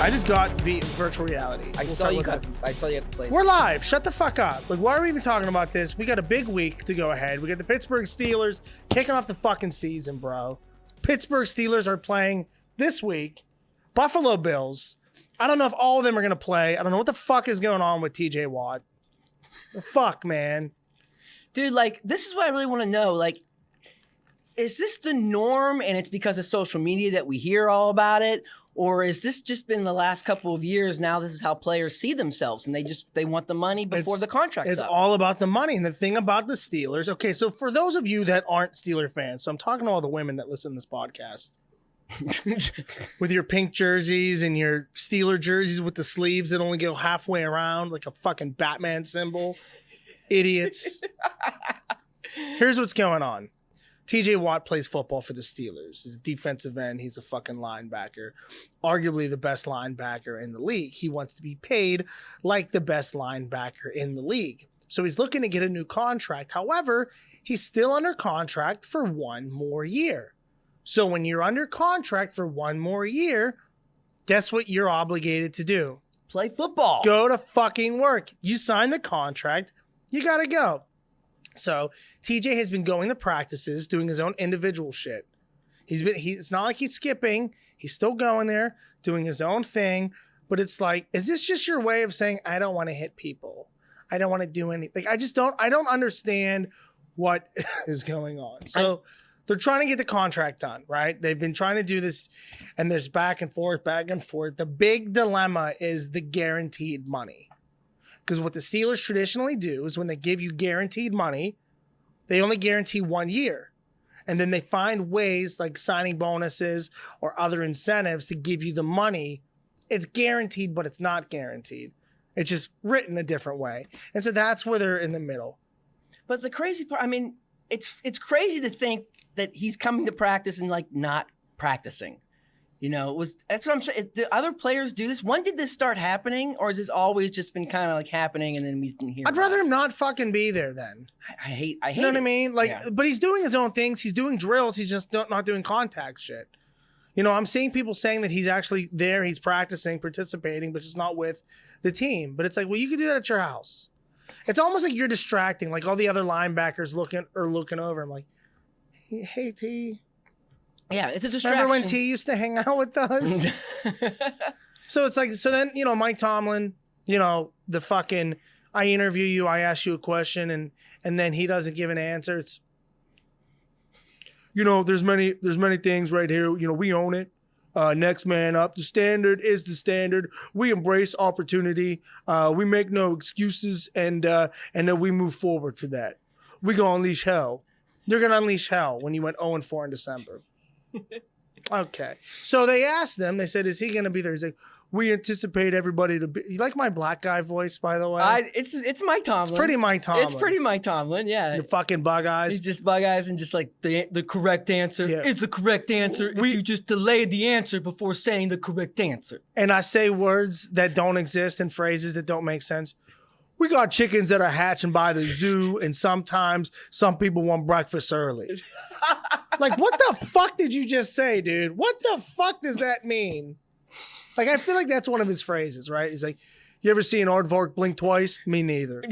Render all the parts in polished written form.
I just got virtual reality. I saw you at the place. We're live. Shut the fuck up. Like, why are we even talking about this? We got a big week to go ahead. We got the Pittsburgh Steelers kicking off the fucking season, bro. Pittsburgh Steelers are playing this week. Buffalo Bills. I don't know if all of them are going to play. I don't know what the fuck is going on with TJ Watt. The fuck, man. Dude, like, this is what I really want to know. Like, is this the norm and it's because of social media that we hear all about it? Or is this just been the last couple of years now this is how players see themselves and they want the money before the contract's It's up? all about the money. And the thing about the Steelers, okay, so for those of you that aren't Steeler fans, so I'm talking to all the women that listen to this podcast. With your pink jerseys and your Steeler jerseys with the sleeves that only go halfway around like a fucking Batman symbol. Idiots. Here's what's going on. TJ Watt plays football for the Steelers. He's a defensive end. He's a fucking linebacker. Arguably the best linebacker in the league. He wants to be paid like the best linebacker in the league. So he's looking to get a new contract. However, he's still under contract for one more year. So when you're under contract for one more year, guess what you're obligated to do? Play football. Go to fucking work. You signed the contract. You got to go. So TJ has been going to practices, doing his own individual shit. It's not like he's skipping. He's still going there, doing his own thing. But it's like, is this just your way of saying, I don't want to hit people? I don't want to do anything. Like, I don't understand what is going on. So they're trying to get the contract done, right? They've been trying to do this, and there's back and forth, back and forth. The big dilemma is the guaranteed money. Because what the Steelers traditionally do is when they give you guaranteed money, they only guarantee 1 year. And then they find ways like signing bonuses or other incentives to give you the money. It's guaranteed, but it's not guaranteed. It's just written a different way. And so that's where they're in the middle. But the crazy part, I mean, it's crazy to think that he's coming to practice and like not practicing. You know, that's what I'm saying. Do other players do this? When did this start happening? Or has this always just been kind of like happening and then we can hear I'd rather him not fucking be there then. I hate You know what it. I mean? Like, Yeah. But he's doing his own things. He's doing drills. He's just not doing contact shit. You know, I'm seeing people saying that he's actually there. He's practicing, participating, but just not with the team. But it's like, well, you could do that at your house. It's almost like you're distracting. Like all the other linebackers looking over. I'm like, hey, T. Yeah, it's a distraction. Remember when T used to hang out with us? So it's like, so then, you know, Mike Tomlin, you know, the fucking, I interview you, I ask you a question, and then he doesn't give an answer. It's, you know, there's many things right here. You know, we own it. Next man up. The standard is the standard. We embrace opportunity. We make no excuses, and then we move forward for that. We gonna unleash hell. You're gonna unleash hell when you went 0-4 in December. Okay. So they asked him, they said, is he going to be there? He's like, we anticipate everybody to be. You like my black guy voice, by the way? It's Mike Tomlin. It's pretty Mike Tomlin. It's pretty Mike Tomlin, yeah. The fucking bug eyes. He's just bug eyes and just like the correct answer is the correct answer if you just delayed the answer before saying the correct answer. And I say words that don't exist and phrases that don't make sense. We got chickens that are hatching by the zoo, and sometimes some people want breakfast early. Like, what the fuck did you just say, dude? What the fuck does that mean? Like, I feel like that's one of his phrases, right? He's like, you ever see an aardvark blink twice? Me neither.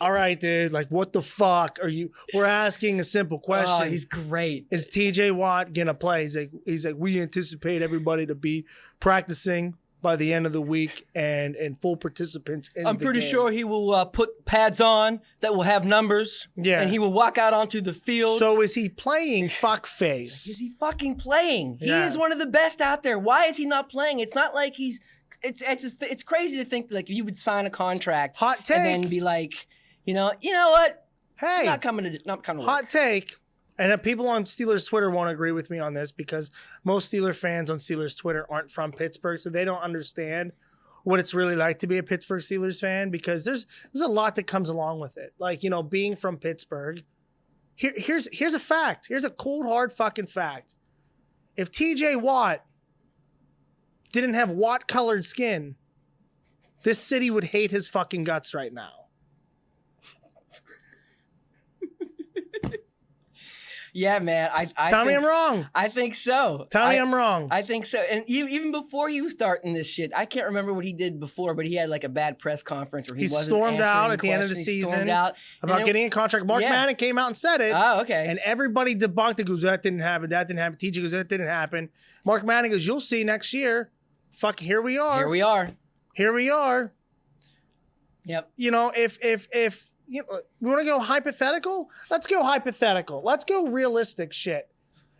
All right, dude. Like, what the fuck are you? We're asking a simple question. Oh, he's great. Is TJ Watt gonna play? He's like, we anticipate everybody to be practicing by the end of the week and full participants in I'm the pretty game. sure he will put pads on that will have numbers. Yeah. And he will walk out onto the field. So is he playing fuckface? Is he fucking playing? Yeah. He is one of the best out there. Why is he not playing? It's not like he's. It's crazy to think that, like, you would sign a contract Hot take. and then be like, you know what? Hey, I'm not coming to work. hot take. And people on Steelers Twitter won't agree with me on this because most Steelers fans on Steelers Twitter aren't from Pittsburgh, so they don't understand what it's really like to be a Pittsburgh Steelers fan because there's a lot that comes along with it. Like, you know, being from Pittsburgh. Here's a fact. Here's a cold, hard fucking fact. If TJ Watt didn't have Watt-colored skin, this city would hate his fucking guts right now. Yeah, man. I Tell me think I'm wrong. I think so. Tell me I'm wrong. I think so. And even before he was starting this shit, I can't remember what he did before, but he had like a bad press conference where he wasn't stormed out answering at the end of the questions. He season stormed out. about getting a contract. Mark Manning came out and said it. Oh, okay. And everybody debunked it. Goes, that didn't happen. That didn't happen. TJ goes, that didn't happen. Mark Manning goes, you'll see next year. Fuck, here we are. Here we are. Here we are. Yep. You know, if you know, we want to go hypothetical, let's go hypothetical. Let's go realistic shit.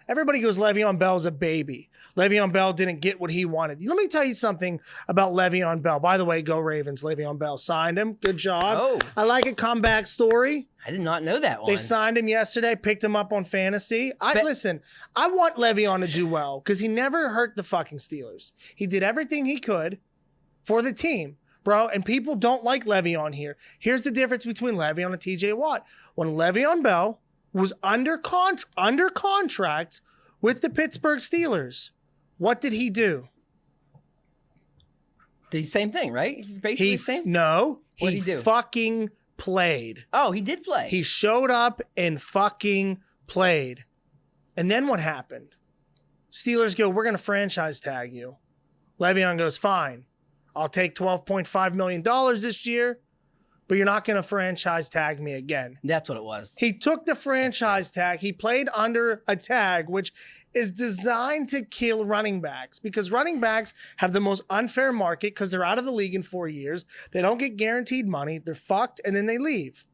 Everybody goes, LeVeon Bell's a baby. LeVeon Bell didn't get what he wanted. Let me tell you something about LeVeon Bell. By the way, go Ravens. LeVeon Bell signed him. Good job. Oh. I like a comeback story. I did not know that one. They signed him yesterday, picked him up on fantasy. Listen, I want LeVeon to do well because he never hurt the fucking Steelers. He did everything he could for the team, bro. And people don't like LeVeon here. Here's the difference between LeVeon and TJ Watt. When LeVeon Bell was under contract with the Pittsburgh Steelers, what did he do? The same thing, right? Basically the same? No. What did he do? Fucking played. Oh, he did play. He showed up and fucking played. And then what happened? Steelers go, we're going to franchise tag you. LeVeon goes, fine. I'll take $12.5 million this year, but you're not going to franchise tag me again. That's what it was. He took the franchise tag. He played under a tag, which is designed to kill running backs because running backs have the most unfair market because they're out of the league in 4 years. They don't get guaranteed money. They're fucked, and then they leave.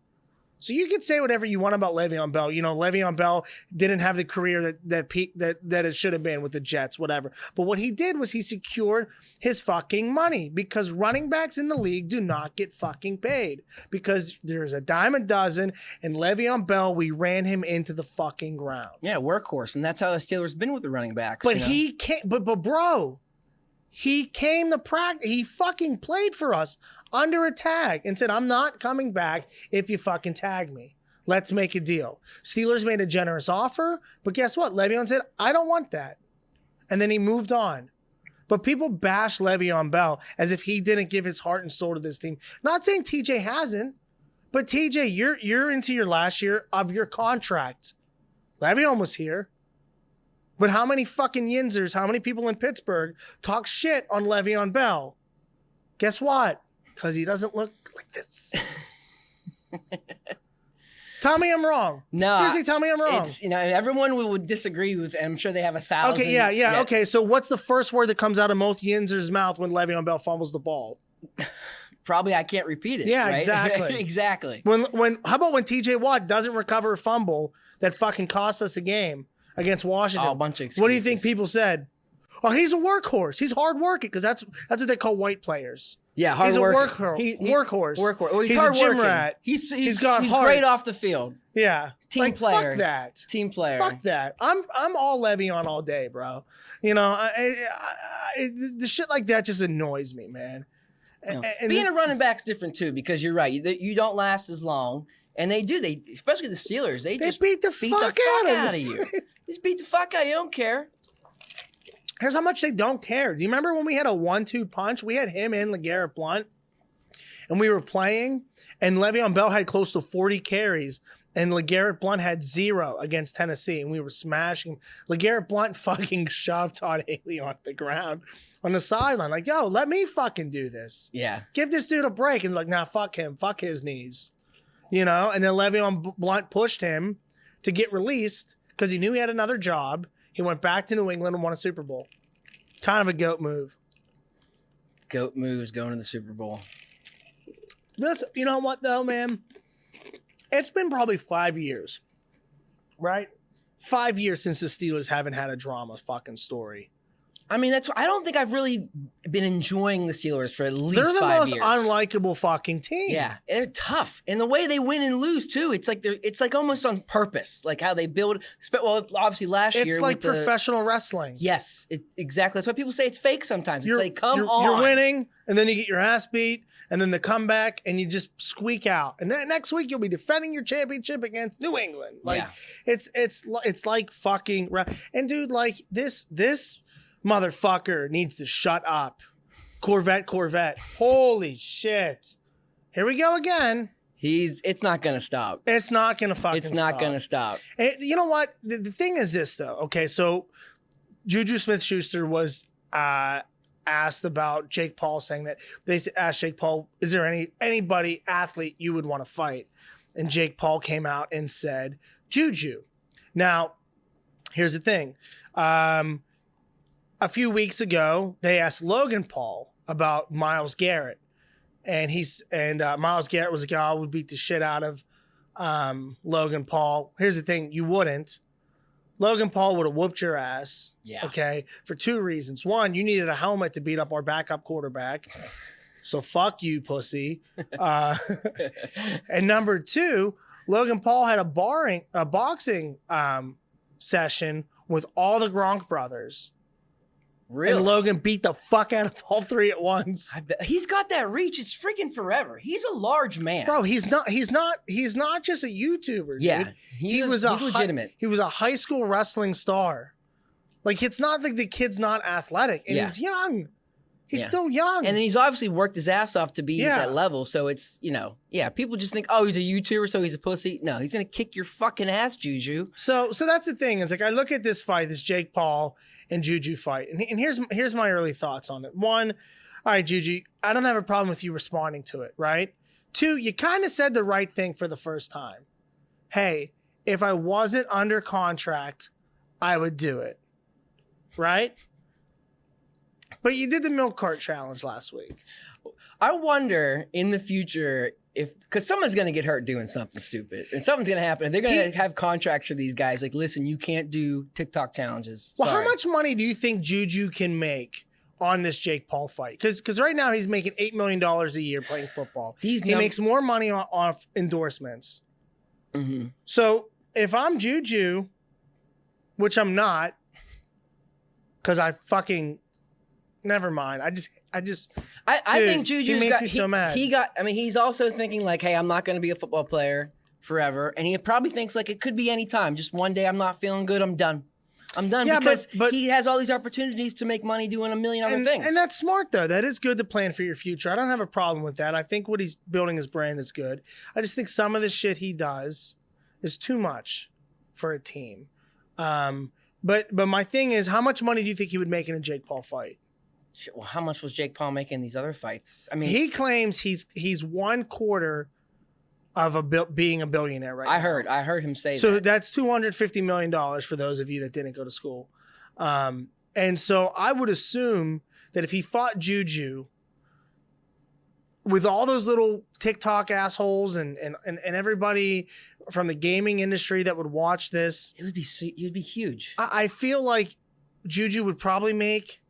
So you could say whatever you want about LeVeon Bell. You know, LeVeon Bell didn't have the career that it should have been with the Jets, whatever. But what he did was he secured his fucking money because running backs in the league do not get fucking paid because there's a dime a dozen, and LeVeon Bell, we ran him into the fucking ground. Yeah, workhorse, and that's how the Steelers been with the running backs. But you know? he can't. But bro, he came to practice. He fucking played for us under a tag and said, I'm not coming back if you fucking tag me. Let's make a deal. Steelers made a generous offer, but guess what? LeVeon said, I don't want that. And then he moved on. But people bash LeVeon Bell as if he didn't give his heart and soul to this team. Not saying TJ hasn't, but TJ, you're into your last year of your contract. LeVeon was here. But how many fucking yinzers, how many people in Pittsburgh talk shit on LeVeon Bell? Guess what? Because he doesn't look like this. Tell me I'm wrong. No. Seriously, tell me I'm wrong. It's, you know, and everyone would disagree with, and I'm sure they have 1,000. Okay, yeah. Okay, so what's the first word that comes out of most yinzers' mouth when LeVeon Bell fumbles the ball? Probably I can't repeat it. Yeah, right? exactly. Exactly. How about when TJ Watt doesn't recover a fumble that fucking cost us a game against Washington? Oh, a bunch of excuses. What do you think people said? Oh, he's a workhorse. He's hard working because that's what they call white players. Yeah, hard He's a working. workhorse. Workhorse. Well, he's hard a gym working. rat. He's got heart. great off the field. Yeah, Team player. Fuck that. Team player. Fuck that. I'm all LeVeon all day, bro. You know, the shit like that just annoys me, man. You know, And being a running back's different too because you're right. You don't last as long, and they do. They especially the Steelers. They just beat the fuck out of you. They just beat the fuck out of you. Don't care. Here's how much they don't care. Do you remember when we had a 1-2 punch? We had him and LeGarrette Blount, and we were playing, and Le'Veon Bell had close to 40 carries, and LeGarrette Blount had 0 against Tennessee, and we were smashing him. LeGarrette Blount fucking shoved Todd Haley on the ground on the sideline, like, yo, let me fucking do this. Yeah. Give this dude a break. And like, nah, fuck him. Fuck his knees. You know? And then Le'Veon Blount pushed him to get released because he knew he had another job. He went back to New England and won a Super Bowl. Kind of a GOAT move. GOAT moves going to the Super Bowl. This, you know what though, man? It's been probably 5 years, right? 5 years since the Steelers haven't had a drama fucking story. I mean, I don't think I've really been enjoying the Steelers for at least 5 years. They're the most unlikable fucking team. Yeah, and they're tough. And the way they win and lose too, it's like almost on purpose. Like how they build. Well, obviously last year it's like professional wrestling. Yes, exactly. That's why people say it's fake sometimes. It's like, come on. You're winning, and then you get your ass beat, and then the comeback, and you just squeak out. And then next week you'll be defending your championship against New England. Like it's like fucking. And dude, like this motherfucker needs to shut up. Corvette. Holy shit. Here we go again. It's not gonna stop. It's not gonna fucking stop. It's not gonna stop. And you know what? The thing is this though. Okay, so Juju Smith-Schuster was asked about Jake Paul, saying that they asked Jake Paul, "Is there anybody athlete you would want to fight?" And Jake Paul came out and said, "Juju." Now, here's the thing. A few weeks ago, they asked Logan Paul about Myles Garrett. And Myles Garrett was a guy who would beat the shit out of Logan Paul. Here's the thing, you wouldn't. Logan Paul would have whooped your ass. Yeah. Okay. For two reasons. One, you needed a helmet to beat up our backup quarterback. So fuck you, pussy. And number two, Logan Paul had a boxing session with all the Gronk brothers. Really? And Logan beat the fuck out of all three at once. I bet. He's got that reach. It's freaking forever. He's a large man. Bro, he's not just a YouTuber, yeah, dude. he's legitimate. He was a high school wrestling star. Like, it's not like the kid's not athletic. And he's young. He's still young. And then he's obviously worked his ass off to be at that level. So it's, people just think, oh, he's a YouTuber, so he's a pussy. No, he's going to kick your fucking ass, Juju. So that's the thing. Is like, I look at this fight, this Jake Paul and Juju fight. And here's my early thoughts on it. One, all right, Juju, I don't have a problem with you responding to it, right? Two, you kind of said the right thing for the first time. Hey, if I wasn't under contract, I would do it. Right? But you did the milk cart challenge last week. I wonder in the future because someone's going to get hurt doing something stupid and something's going to happen. They're going to have contracts for these guys. Like, listen, you can't do TikTok challenges. Well, Sorry. how much money do you think Juju can make on this Jake Paul fight? Because right now he's making $8 million a year playing football. He makes more money off endorsements. Mm-hmm. So if I'm Juju, which I'm not, because I fucking never mind. I think Juju's makes me so mad. He's also thinking like, hey, I'm not going to be a football player forever. And he probably thinks like it could be any time. Just one day I'm not feeling good. I'm done. Yeah, because but he has all these opportunities to make money doing a million other things. And that's smart, though. That is good to plan for your future. I don't have a problem with that. I think what he's building his brand is good. I just think some of the shit he does is too much for a team. But my thing is, how much money do you think he would make in a Jake Paul fight? Well, how much was Jake Paul making in these other fights? I mean, he claims he's 1/4 of being a billionaire right now. I heard him say that. So that's $250 million for those of you that didn't go to school. And so I would assume that if he fought Juju with all those little TikTok assholes and everybody from the gaming industry that would watch this, it would be huge. I feel like Juju would probably make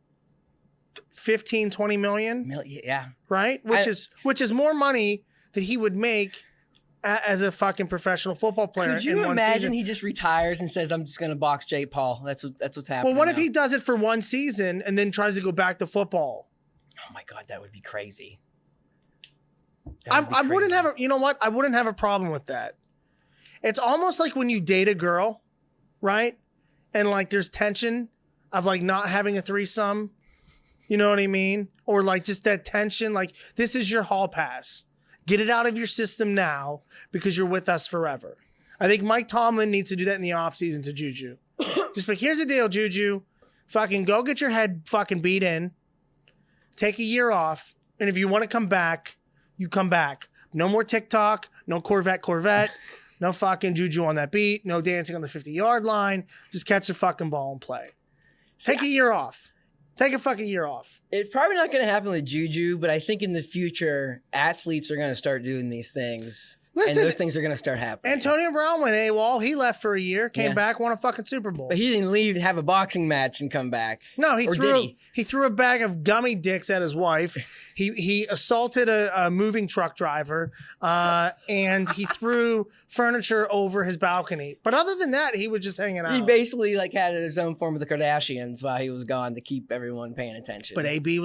15, 20 million. Yeah. Right? Which is more money that he would make as a fucking professional football player. Could you imagine he just retires and says, I'm just going to box Jake Paul? That's what's happening. Well, what if he does it for one season and then tries to go back to football? Oh my God, that would be crazy. I wouldn't have you know what? I wouldn't have a problem with that. It's almost like when you date a girl, right? And like there's tension of like not having a threesome. You know what I mean? Or like just that tension, like this is your hall pass. Get it out of your system now because you're with us forever. I think Mike Tomlin needs to do that in the offseason to Juju. Just like, here's the deal, Juju. Fucking go get your head fucking beat in. Take a year off. And if you want to come back, you come back. No more TikTok. No Corvette. No fucking Juju on that beat. No dancing on the 50-yard line. Just catch the fucking ball and play. Take a year off. Take a fucking year off. It's probably not going to happen with Juju, but I think in the future, athletes are going to start doing these things. Listen, and those things are going to start happening. Antonio Brown went AWOL. He left for a year, came back, won a fucking Super Bowl. But he didn't leave, have a boxing match, and come back. No, he threw a bag of gummy dicks at his wife. He assaulted a moving truck driver, and he threw furniture over his balcony. But other than that, he was just hanging out. He basically like had his own form of the Kardashians while he was gone to keep everyone paying attention. But AB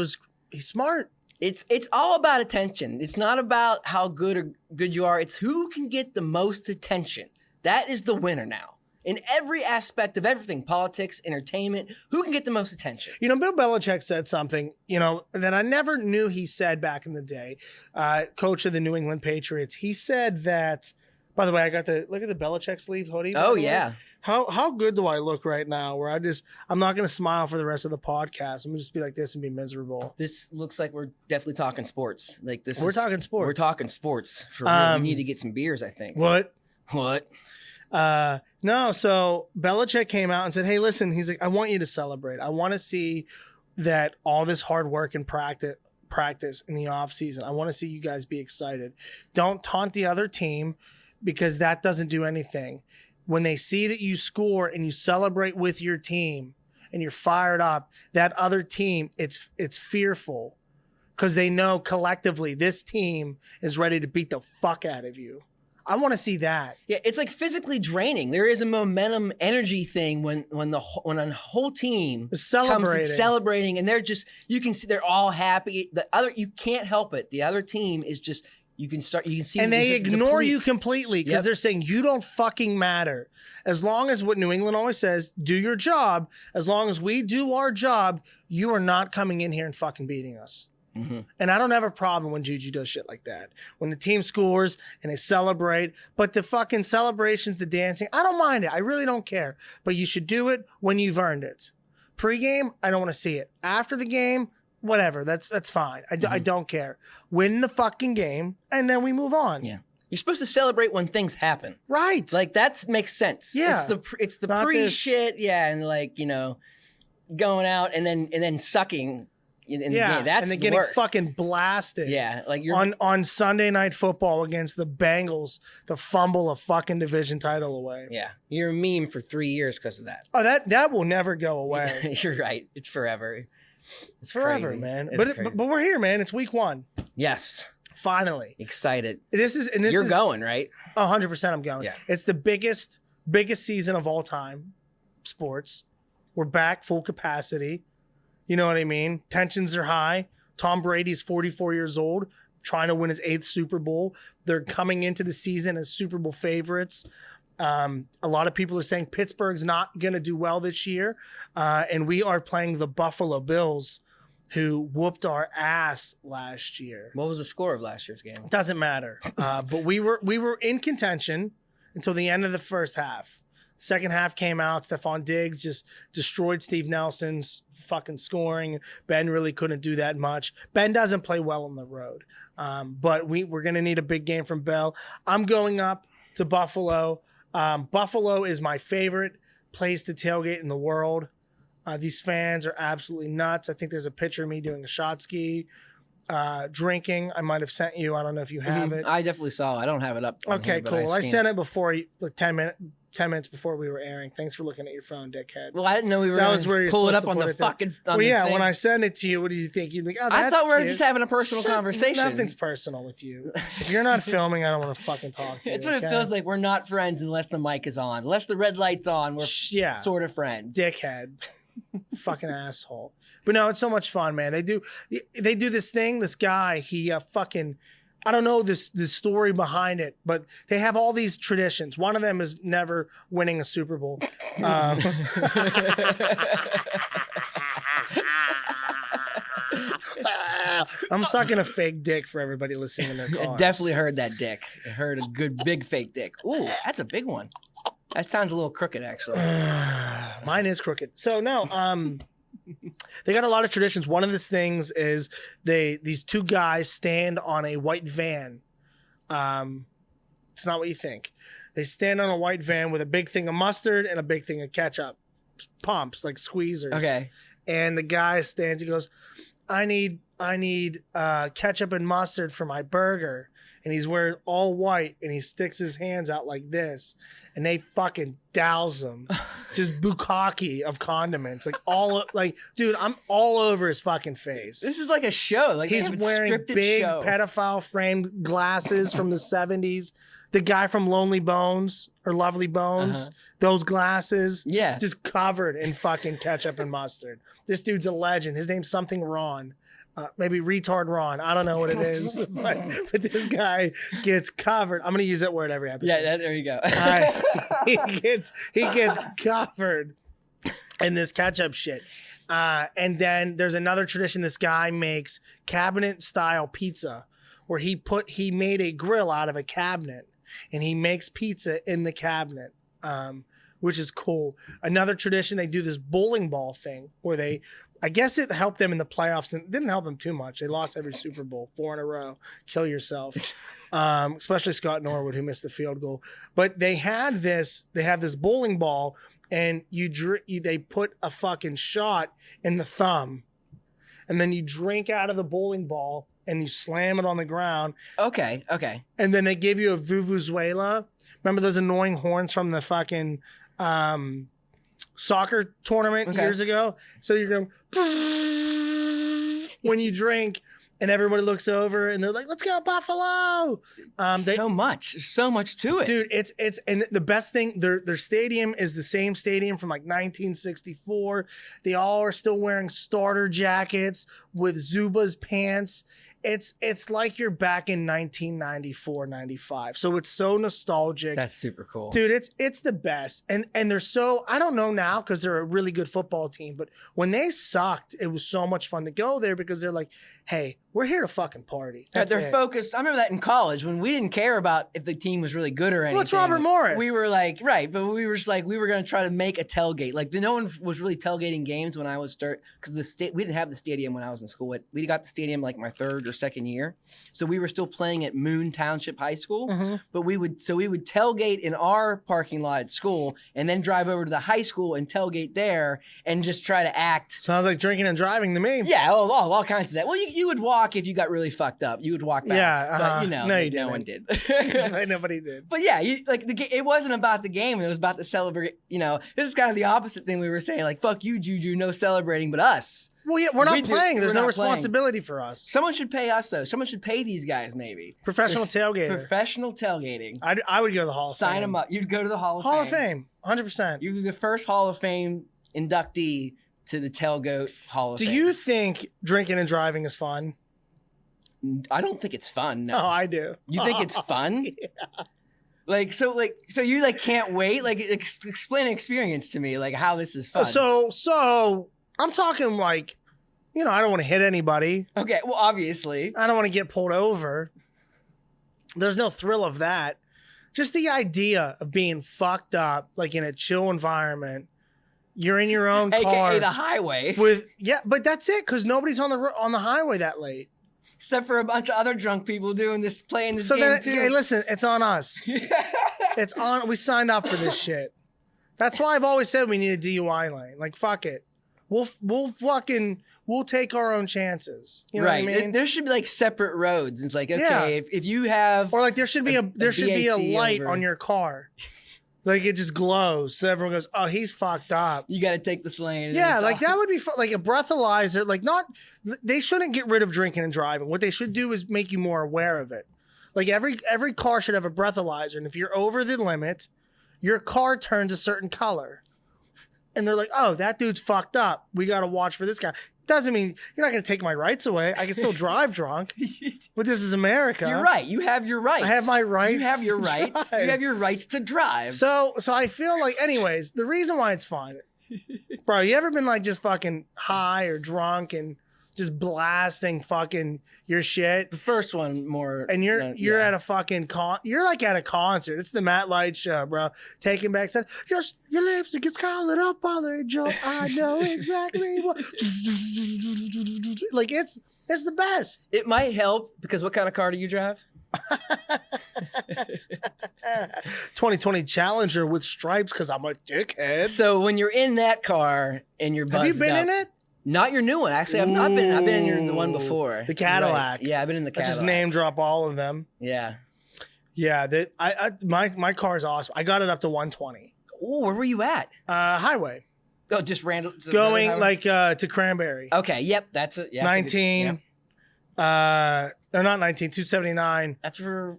he's smart. It's all about attention. It's not about how good you are. It's who can get the most attention. That is the winner now. in every aspect of everything, politics, entertainment. Who can get the most attention? You know, Bill Belichick said something, that I never knew he said back in the day. Coach of the New England Patriots. He said that, by the way, I got look at the Belichick sleeve hoodie. Oh, yeah. How good do I look right now? Where I'm not going to smile for the rest of the podcast. I'm going to just be like this and be miserable. This looks like we're definitely talking sports. We're talking sports. We're talking sports. For real. We need to get some beers, I think. What? No, so Belichick came out and said, hey, listen, he's like, I want you to celebrate. I want to see that all this hard work and practice in the off season. I want to see you guys be excited. Don't taunt the other team because that doesn't do anything. When they see that you score and you celebrate with your team and you're fired up, that other team, it's fearful because they know collectively this team is ready to beat the fuck out of you. I want to see that. Yeah, it's like physically draining. There is a momentum energy thing when a whole team Is celebrating and they're just, you can see they're all happy. You can't help it. The other team is just, you can see. And they ignore you completely because they're saying you don't fucking matter. As long as what New England always says, do your job. As long as we do our job, you are not coming in here and fucking beating us. Mm-hmm. And I don't have a problem when Juju does shit like that. When the team scores and they celebrate, but the fucking celebrations, the dancing, I don't mind it. I really don't care. But you should do it when you've earned it. Pre-game, I don't want to see it. After the game, whatever. That's fine. I don't care. Win the fucking game, and then we move on. Yeah. You're supposed to celebrate when things happen. Right. Like, that makes sense. Yeah. It's the pre-shit, and going out and then sucking. In the game. That's and they're getting worst. fucking blasted. Yeah, like you're on Sunday Night Football against the Bengals to fumble a fucking division title away. Yeah, you're a meme for 3 years because of that. Oh, that will never go away. You're right. It's forever. It's forever, crazy. man. But we're here, man. It's week 1. Yes. Finally. Excited. You're going, right? 100% I'm going. Yeah. It's the biggest season of all time. Sports. We're back full capacity. You know what I mean? Tensions are high. Tom Brady's 44 years old, trying to win his 8th Super Bowl. They're coming into the season as Super Bowl favorites. A lot of people are saying Pittsburgh's not going to do well this year. And we are playing the Buffalo Bills, who whooped our ass last year. What was the score of last year's game? Doesn't matter. But we were in contention until the end of the first half. Second half came out. Stephon Diggs just destroyed Steve Nelson's fucking scoring. Ben really couldn't do that much. Ben doesn't play well on the road. But we're going to need a big game from Bell. I'm going up to Buffalo. Buffalo is my favorite place to tailgate in the world. These fans are absolutely nuts. I think there's a picture of me doing a shot ski, drinking. I might have sent you. I don't know if you have it. I definitely saw. I don't have it up. Okay, cool. I sent it before, like 10 minutes before we were airing. Thanks for looking at your phone, dickhead. Well, I didn't know we were going to pull it up on the fucking thing. Well, yeah, when I send it to you, what do you think? You'd think, oh, that's I thought we were cute. just having a personal conversation. Nothing's personal with you. If you're not filming, I don't want to fucking talk to you. It's what it feels like. We're not friends unless the mic is on. Unless the red light's on, we're sort of friends. Dickhead. Fucking asshole. But no, it's so much fun, man. They do this thing. This guy, he fucking... I don't know this story behind it, but they have all these traditions. One of them is never winning a Super Bowl. I'm sucking a fake dick for everybody listening in their cars. Definitely heard that dick. I heard a good big fake dick. Ooh, that's a big one. That sounds a little crooked, actually. Mine is crooked. So no, they got a lot of traditions. One of these things is these two guys stand on a white van. It's not what you think. They stand on a white van with a big thing of mustard and a big thing of ketchup. Pumps, like squeezers. Okay. And the guy stands, he goes, I need ketchup and mustard for my burger. And he's wearing all white and he sticks his hands out like this. And they fucking douse him. Just bukkake of condiments. Dude, I'm all over his fucking face. This is like a show. Like he's wearing big pedophile framed glasses from the 70s. The guy from Lovely Bones, those glasses. Yeah. Just covered in fucking ketchup and mustard. This dude's a legend. His name's something Ron. maybe retard Ron. I don't know what it is, but this guy gets covered. I'm gonna use that word every episode. Yeah, there you go. He gets covered in this ketchup shit. And then there's another tradition. This guy makes cabinet style pizza, where he made a grill out of a cabinet, and he makes pizza in the cabinet, which is cool. Another tradition, they do this bowling ball thing where I guess it helped them in the playoffs, and it didn't help them too much. They lost every Super Bowl, 4 in a row. Kill yourself. Especially Scott Norwood, who missed the field goal. But they have this bowling ball, and they put a fucking shot in the thumb, and then you drink out of the bowling ball, and you slam it on the ground. Okay. And then they give you a vuvuzela. Remember those annoying horns from the fucking soccer tournament years ago? So you're going when you drink, and everybody looks over and they're like, "Let's go Buffalo!" So much to it, dude. It's and the best thing, their stadium is the same stadium from like 1964. They all are still wearing starter jackets with Zubaz pants. It's like you're back in 1994, 95. So it's so nostalgic. That's super cool. Dude, it's the best. And they're so, I don't know now because they're a really good football team, but when they sucked, it was so much fun to go there because they're like, hey, we're here to fucking party. They're focused. I remember that in college when we didn't care about if the team was really good or anything. Well, it's Robert Morris. We were like, right, but we were just like, we were going to try to make a tailgate. Like, no one was really tailgating games when I was because we didn't have the stadium when I was in school. We got the stadium like my third or second year. So we were still playing at Moon Township High School, but we would tailgate in our parking lot at school and then drive over to the high school and tailgate there and just try to act. Sounds like drinking and driving to me. Yeah, all kinds of that. Well, you would walk if you got really fucked up. You would walk back. Yeah, but no one did. Nobody did. But yeah, it wasn't about the game. It was about the celebrate. This is kind of the opposite thing we were saying. Like, fuck you, Juju, no celebrating, but us. Well, yeah, we're not playing. There's no responsibility for us. Someone should pay us, though. Someone should pay these guys, maybe. Professional tailgating. Professional tailgating. I would go to the Hall of Fame. Sign them up. You'd go to the Hall of Fame. Hall of Fame, 100%. You'd be the first Hall of Fame inductee to the Tailgate Hall of Fame. Do you think drinking and driving is fun? I don't think it's fun. No. Oh, I do. You think it's fun? Yeah. So you can't wait? Explain an experience to me, like how this is fun. So I'm talking like, I don't want to hit anybody. Okay, well, obviously. I don't want to get pulled over. There's no thrill of that. Just the idea of being fucked up, like in a chill environment. You're in your own car. AKA the highway. But that's it, because nobody's on the highway that late. Except for a bunch of other drunk people playing this game too. Hey, listen, it's on us. We signed up for this shit. That's why I've always said we need a DUI lane. Like, fuck it. We'll take our own chances. You know what I mean? There should be separate roads. It's like, okay, if you have, or there should be a light on your car. Like it just glows, so everyone goes, "Oh, he's fucked up." You got to take this lane. Yeah, that would be fun. Like a breathalyzer. They shouldn't get rid of drinking and driving. What they should do is make you more aware of it. Like every car should have a breathalyzer, and if you're over the limit, your car turns a certain color, and they're like, "Oh, that dude's fucked up. We got to watch for this guy." Doesn't mean you're not going to take my rights away. I can still drive drunk, but this is America. You're right. You have your rights. I have my rights. You have your rights. Drive. You have your rights to drive. So I feel like, anyways, the reason why it's fun, bro. You ever been just fucking high or drunk and just blasting fucking your shit? The first one more. And you're at a fucking you're like at a concert. It's the Matt Light show, bro. Taking back said, your lipstick gets colored up on the joke. I know exactly what. Like it's the best. It might help because what kind of car do you drive? 2020 Challenger with stripes because I'm a dickhead. So when you're in that car and you're buzzed have you been up, in it? Not your new one, actually. I've been in the one before. The Cadillac. Right. Yeah, I've been in the Cadillac. I just name drop all of them. Yeah. Yeah, my car is awesome. I got it up to 120. Oh, where were you at? Highway. Oh, just random. Going to Cranberry. Okay, yep, that's it. Yeah, 19. Or not 19, 279.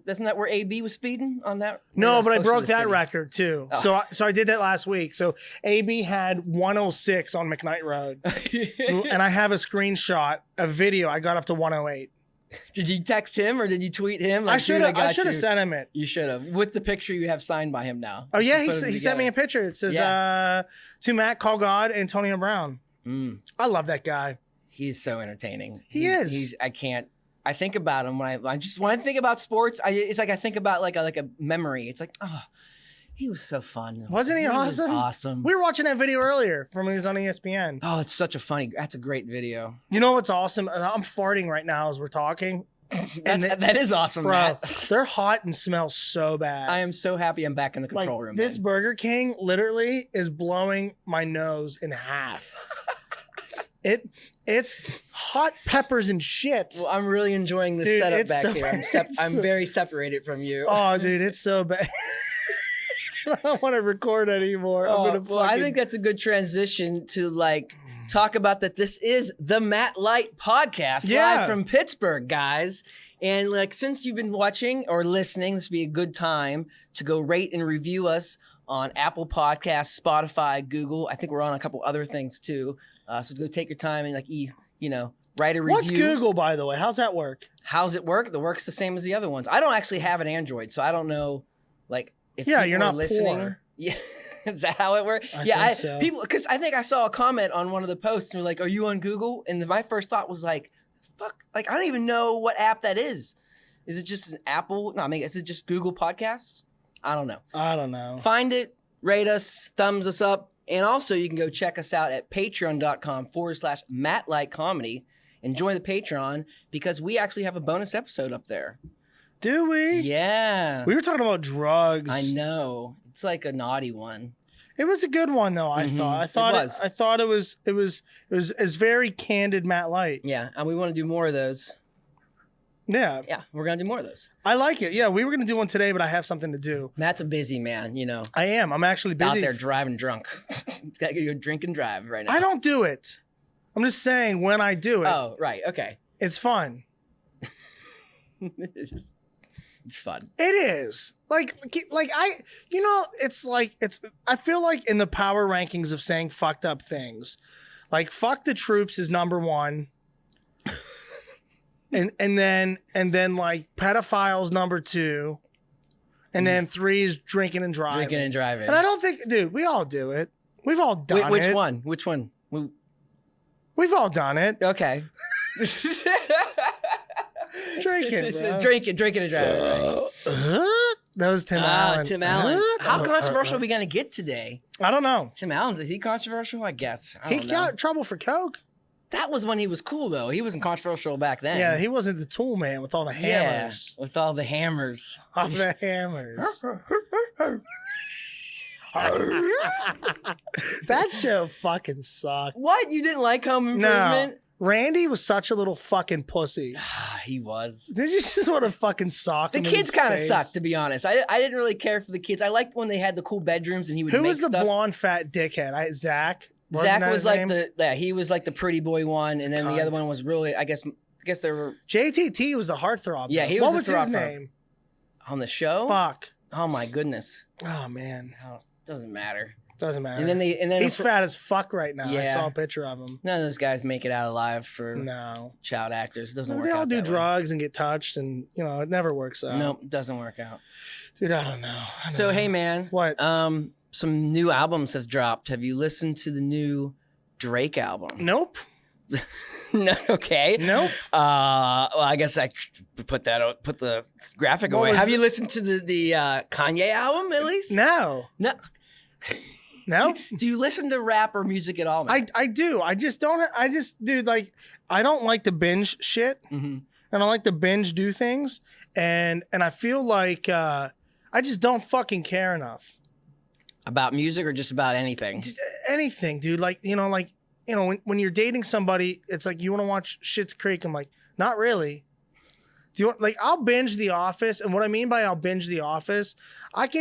Isn't that where AB was speeding on that? No, but I broke that record too. Oh. So I did that last week. So AB had 106 on McKnight Road. And I have a screenshot, a video. I got up to 108. Did you text him or did you tweet him? Like, I should have sent him it. You should have. With the picture you have signed by him now. Oh, yeah. He sent me a picture. It says, to Matt, call God, Antonio Brown. I love that guy. He's so entertaining. He is. I think about him when I think about sports. It's like I think about like a memory. It's like, oh, he was so fun. Wasn't he awesome? Awesome. We were watching that video earlier from when he was on ESPN. Oh, it's that's a great video. You know what's awesome? I'm farting right now as we're talking. That is awesome, bro. Matt. They're hot and smell so bad. I am so happy I'm back in the control room. This Burger King literally is blowing my nose in half. It's hot peppers and shit. Well, I'm really enjoying this setup back here. I'm very separated from you. Oh, dude, it's so bad. I don't want to record anymore. I think that's a good transition to talk about that. This is the Matt Light podcast live from Pittsburgh, guys. And since you've been watching or listening, this would be a good time to go rate and review us on Apple Podcasts, Spotify, Google. I think we're on a couple other things too. So go take your time and write a review. What's Google, by the way? How's that work? How's it work? It works the same as the other ones. I don't actually have an Android, so I don't know if you're not listening. Poor. Yeah. Is that how it works? I think so. Because I think I saw a comment on one of the posts and they're like, "Are you on Google?" And my first thought was fuck, I don't even know what app that is. Is it just an Apple? No, is it just Google Podcasts? I don't know. Find it, rate us, thumbs us up. And also, you can go check us out at patreon.com/MattLightComedy and join the Patreon because we actually have a bonus episode up there. Do we? Yeah. We were talking about drugs. I know. It's like a naughty one. It was a good one, though, I thought. I thought it was very candid Matt Light. Yeah, and we want to do more of those. Yeah. Yeah, we're going to do more of those. I like it. Yeah, we were going to do one today, but I have something to do. Matt's a busy man, I am. I'm actually busy. Out there driving drunk. Got to go drink and drive right now. I don't do it. I'm just saying when I do it. Oh, right. Okay. It's fun. It's fun. It is. I feel like in the power rankings of saying fucked up things, fuck the troops is number one. And then pedophiles number two, and then 3 is drinking and driving. And I don't think, dude, we all do it. We've all done it. Which one? We've all done it. Okay. Drinking, bro. Drinking and driving. That was Tim Allen. Tim Allen. How controversial are we gonna get today? I don't know. Tim Allen's, is he controversial? I guess. He got in trouble for coke. That was when he was cool, though. He wasn't controversial back then. Yeah, he wasn't the tool man with all the hammers. Yeah, with all the hammers. All the hammers. That show fucking sucked. What? You didn't like Home Improvement? No. Randy was such a little fucking pussy. He was. Did you just want to fucking sock him? The kids kind of sucked, to be honest. I didn't really care for the kids. I liked when they had the cool bedrooms and he would make stuff. Who was the blonde fat dickhead? Zach? Zach was he was like the pretty boy one, and then the other one was really, I guess there were... JTT was the heartthrob. Yeah, he was What was his name? On the show? Fuck. Oh my goodness. Oh man. Doesn't matter. Doesn't matter. And then he's fat as fuck right now. Yeah. I saw a picture of him. None of those guys make it out alive for child actors. It doesn't work out. They all do that drugs and get touched, and it never works out. Nope, it doesn't work out. Dude, I don't know. Hey man, what? Some new albums have dropped. Have you listened to the new Drake album? Nope. No. Okay. Nope. Well, I guess I put the graphic away. Have you listened to the Kanye album at least? No. No. Do you listen to rap or music at all, man? I do. I just don't. Dude, I don't like to binge shit. Mm-hmm. I don't like to binge do things, and I feel like I just don't fucking care enough about music or just about anything. Just anything, dude. When you're dating somebody, it's like you want to watch Schitt's Creek. I'm like, not really. Do you want, I'll binge The Office, and what I mean by I'll binge The Office, at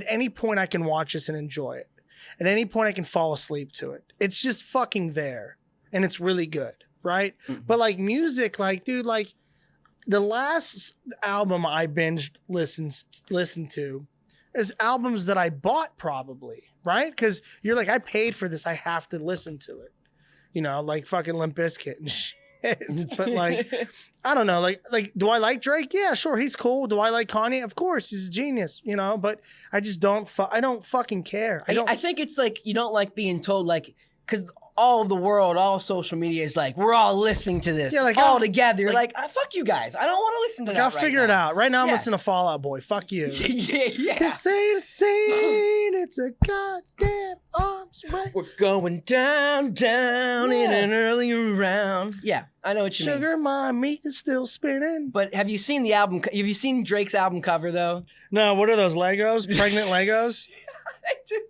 any point I can watch this and enjoy it. At any point I can fall asleep to it. It's just fucking there, and it's really good, right? Mm-hmm. But music, dude, The last album I binged listened to is albums that I bought probably, right? Because you're like, I paid for this, I have to listen to it. You know, like fucking Limp Bizkit and shit. But like, I don't know. Like, do I like Drake? Yeah, sure, he's cool. Do I like Kanye? Of course, he's a genius. You know, but I just don't. I don't fucking care. I think it's like you don't like being told like because all of the world, all social media is like we're all listening to this. Yeah, like all together. You're like fuck you guys. I don't want to listen to that. I'll figure it out. Right now, I'm listening to Fall Out Boy. Fuck you. yeah. This ain't a scene. It's a goddamn arms race. We're going down in an earlier round. Yeah, I know what you mean. Sugar, my meat is still spinning. But have you seen the album? Have you seen Drake's album cover though? No. What are those Legos? Pregnant Legos? I do.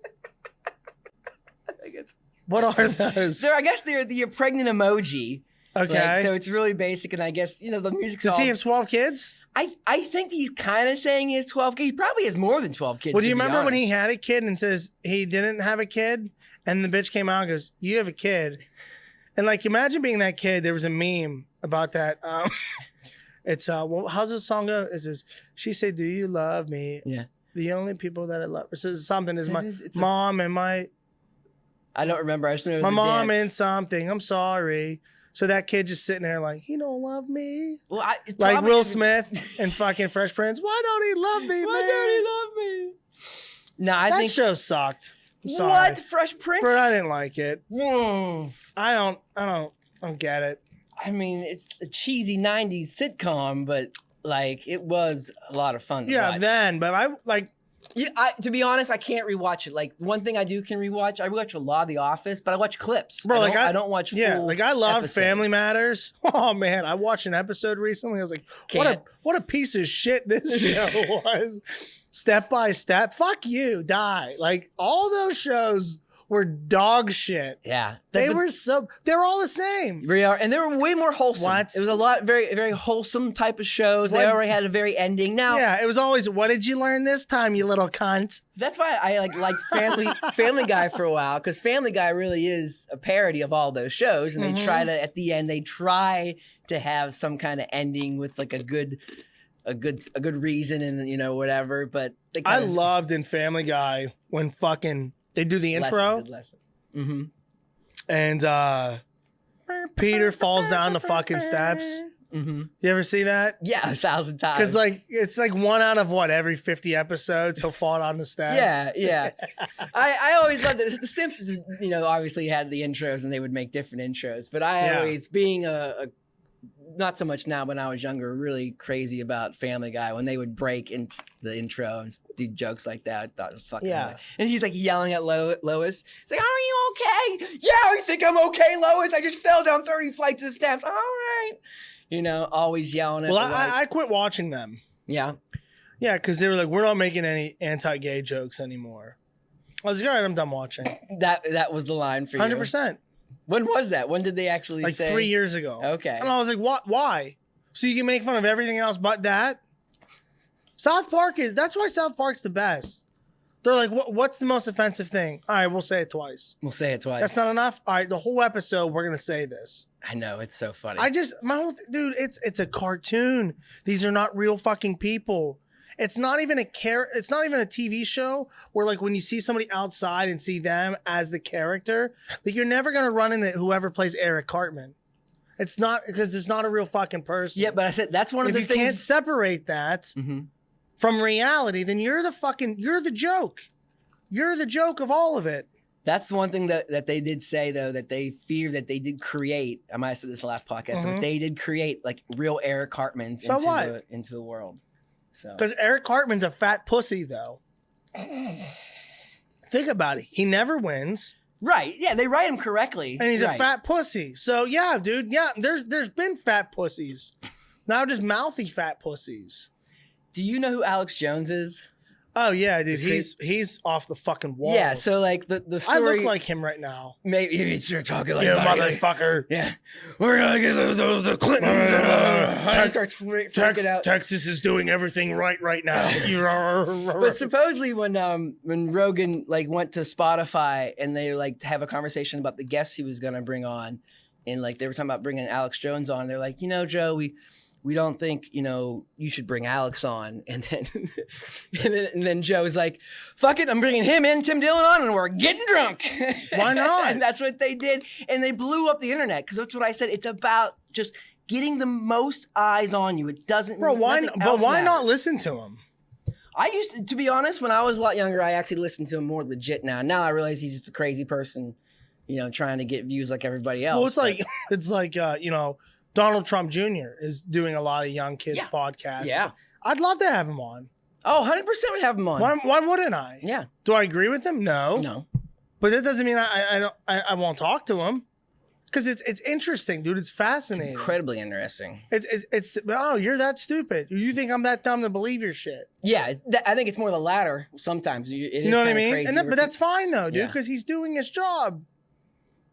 I guess. What are those? I guess they're the pregnant emoji. Okay. Like, so it's really basic, and I guess the music's Does he have 12 kids? I think he's kind of saying he has 12 kids. He probably has more than 12 kids. Well, do you remember when he had a kid and says he didn't have a kid, and the bitch came out and goes, "You have a kid," and like imagine being that kid. There was a meme about that. It's well, how's the song go? It says, "She said, do you love me?" Yeah. The only people that I love. It says something is my mom and my. I don't remember. I just know my mom and something. I'm sorry. So that kid just sitting there like, he don't love me. Well, like Will Smith and fucking Fresh Prince. Why don't he love me, man? Why don't he love me? No, I think that show sucked. I'm sorry. What? Fresh Prince? But I didn't like it. Mm. I don't get it. I mean, it's a cheesy 90s sitcom, but like it was a lot of fun to watch. Then, but I like. Yeah, to be honest, I can't rewatch it. Like one thing I can rewatch. I watch a lot of The Office, but I watch clips. Bro, I don't watch. Full like I love episodes. Family Matters. Oh man, I watched an episode recently. I was like, what a piece of shit this show was. Step by Step. Fuck you, die. Like all those shows were dog shit. Yeah, they were all the same. And they were way more wholesome. What? It was a lot very very wholesome type of shows. They already had a very ending. Now, yeah, it was always, what did you learn this time, you little cunt? That's why I liked Family Guy for a while, because Family Guy really is a parody of all those shows, and they try to at the end have some kind of ending with like a good reason and whatever. But I loved in Family Guy when fucking. They do the intro, mm-hmm. and Peter falls down the fucking steps. Mm-hmm. You ever see that? Yeah, 1,000 times. Because like it's like one out of every 50 episodes he'll fall down the steps. Yeah. I always loved it. The Simpsons, obviously had the intros and they would make different intros. But I always, being a not so much now, when I was younger, really crazy about Family Guy when they would break into the intro and do jokes like that. I thought it was fucking funny. And he's like yelling at Lois. He's like, "Are you okay?" "Yeah, you think I'm okay, Lois? I just fell down 30 flights of steps." "All right." Always yelling at I quit watching them. Yeah. Yeah, because they were like, we're not making any anti-gay jokes anymore. I was like, all right, I'm done watching. That was the line for you. 100%. When was that? When did they actually say? Like 3 years ago. Okay. And I was like, what? Why? So you can make fun of everything else but that? That's why South Park's the best. They're like, what's the most offensive thing? All right, we'll say it twice. That's not enough? All right, the whole episode, we're going to say this. I know, it's so funny. Dude, it's a cartoon. These are not real fucking people. It's not even it's not even a TV show where like when you see somebody outside and see them as the character, like you're never going to run into whoever plays Eric Cartman. It's not, because it's not a real fucking person. Yeah, but I said that's one of the things. If you can't separate that from reality, then you're the joke. You're the joke of all of it. That's the one thing that they did say, though, that they fear that they did create. I might have said this last podcast, but they did create like real Eric Cartmans into the world. Because Eric Cartman's a fat pussy, though. Think about it. He never wins. Right. Yeah, they write him correctly. And he's a fat pussy. So, yeah, dude. Yeah, there's been fat pussies. Now just mouthy fat pussies. Do you know who Alex Jones is? Oh, yeah, dude. He's off the fucking wall. Yeah, so like the story. I look like him right now. Maybe you're talking like you motherfucker. Yeah. We're going to get the Clintons. He starts freaking out. Texas is doing everything right now. But supposedly when Rogan like went to Spotify and they like have a conversation about the guests he was going to bring on, and like they were talking about bringing Alex Jones on, they're like, Joe, we don't think, you should bring Alex on. And then, and then Joe's like, fuck it, I'm bringing him in, Tim Dillon on, and we're getting drunk. Why not? And that's what they did. And they blew up the internet because that's what I said. It's about just getting the most eyes on you. It doesn't. Bro, why not matters. listen to him? I used to be honest, when I was a lot younger, I actually listened to him more legit now. Now I realize he's just a crazy person, trying to get views like everybody else. Well, it's like Donald Trump Jr. is doing a lot of young kids podcasts. Yeah. I'd love to have him on. Oh, 100% would have him on. Why wouldn't I? Yeah. Do I agree with him? No. No. But that doesn't mean I won't talk to him. Because it's interesting, dude. It's fascinating. It's incredibly interesting. Oh, you're that stupid. You think I'm that dumb to believe your shit? Yeah, I think it's more the latter. Sometimes you know what I mean. But that's fine though, dude, because Yeah. he's doing his job.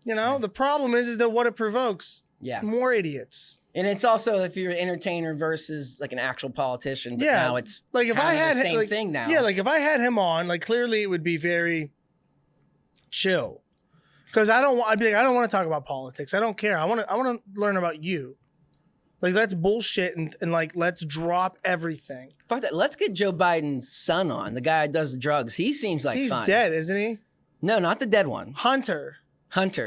The problem is that what it provokes. Yeah. More idiots. And it's also if you're an entertainer versus like an actual politician. But now it's like if I had the same thing now. Yeah, like if I had him on, like clearly it would be very chill. Because I'd be like, I don't want to talk about politics. I don't care. I want to learn about you. Like that's bullshit and like let's drop everything. Fuck that. Let's get Joe Biden's son on. The guy that does the drugs. He seems like he's fun. dead, isn't he? No, not the dead one. Hunter,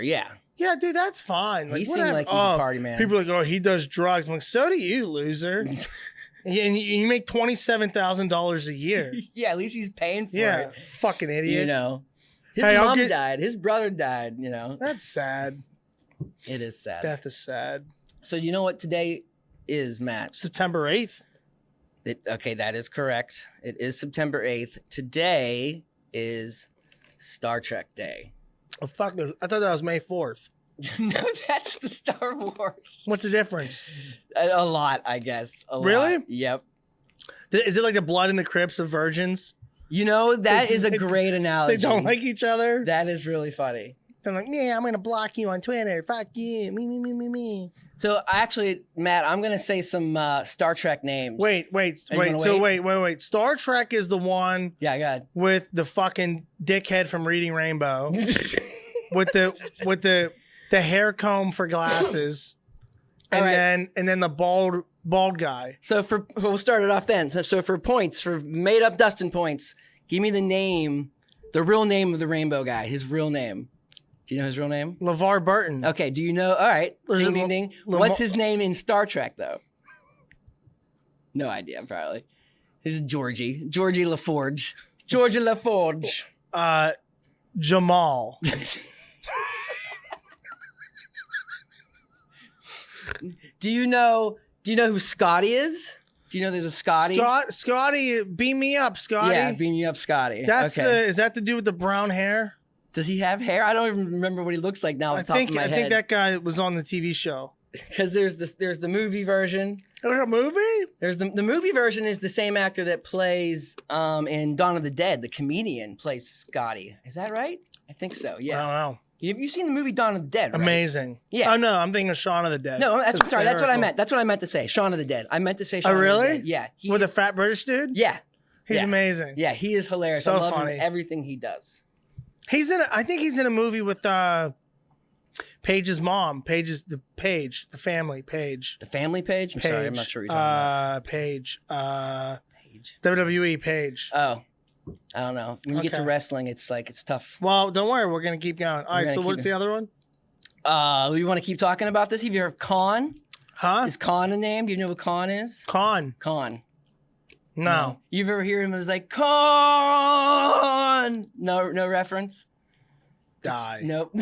yeah. Yeah, dude, that's fine. Like, he seemed like he's a party man. People are like, oh, he does drugs. I'm like, so do you, loser. And you make $27,000 a year. Yeah, at least he's paying for it. Fucking idiot. His mom died. His brother died. That's sad. It is sad. Death is sad. So you know what today is, Matt? September 8th. Okay, that is correct. It is September 8th. Today is Star Trek Day. Oh, fuck. I thought that was May 4th. No, that's the Star Wars. What's the difference? A lot, I guess. Really? Lot. Yep. Is it like the blood in the crypts of virgins? That is a great analogy. They don't like each other? That is really funny. They're like, yeah, I'm going to block you on Twitter. Fuck you. Me. So actually, Matt, I'm going to say some Star Trek names. Wait. Star Trek is the one go ahead. with the fucking dickhead from Reading Rainbow. with the hair comb for glasses. And then the bald guy. So we'll start it off then. So for points, for made up Dustin points, give me the real name of the rainbow guy, his real name. Do you know his real name? LeVar Burton. Okay, do you know? All right. Ding, ding, ding. What's his name in Star Trek, though? No idea, probably. This is Georgie LaForge. Georgie LaForge. Jamal. Do you know who Scotty is? Do you know there's a Scotty? Scotty, beam me up, Scotty. Yeah, beam me up, Scotty. Is that the dude with the brown hair? Does he have hair? I don't even remember what he looks like now off the top of my head. I think that guy was on the TV show. Because there's the movie version. There's a movie? There's the movie version is the same actor that plays in Dawn of the Dead. The comedian plays Scotty. Is that right? I think so. Yeah. I don't know. Have you seen the movie Dawn of the Dead? Right? Amazing. Yeah. Oh no, I'm thinking of Shaun of the Dead. No, that's what I meant. That's what I meant to say. Shaun of the Dead. I meant to say Shaun of the Dead. Yeah. With the fat British dude? Yeah. He's amazing. Yeah, he is hilarious. So I love funny. him, everything he does. I think he's in a movie with Paige's mom. The family, Paige. The family Page? I'm sorry, I'm not sure what you're talking about. Paige. Paige. WWE Paige. Oh. I don't know. When you get to wrestling, it's tough. Well, don't worry. We're going to keep going. All right, so what's the other one? We want to keep talking about this. Have you heard of Khan? Huh? Is Khan a name? Do you know what Khan is? Khan. No. You've ever heard him as like, Khan? No reference? Die. Nope.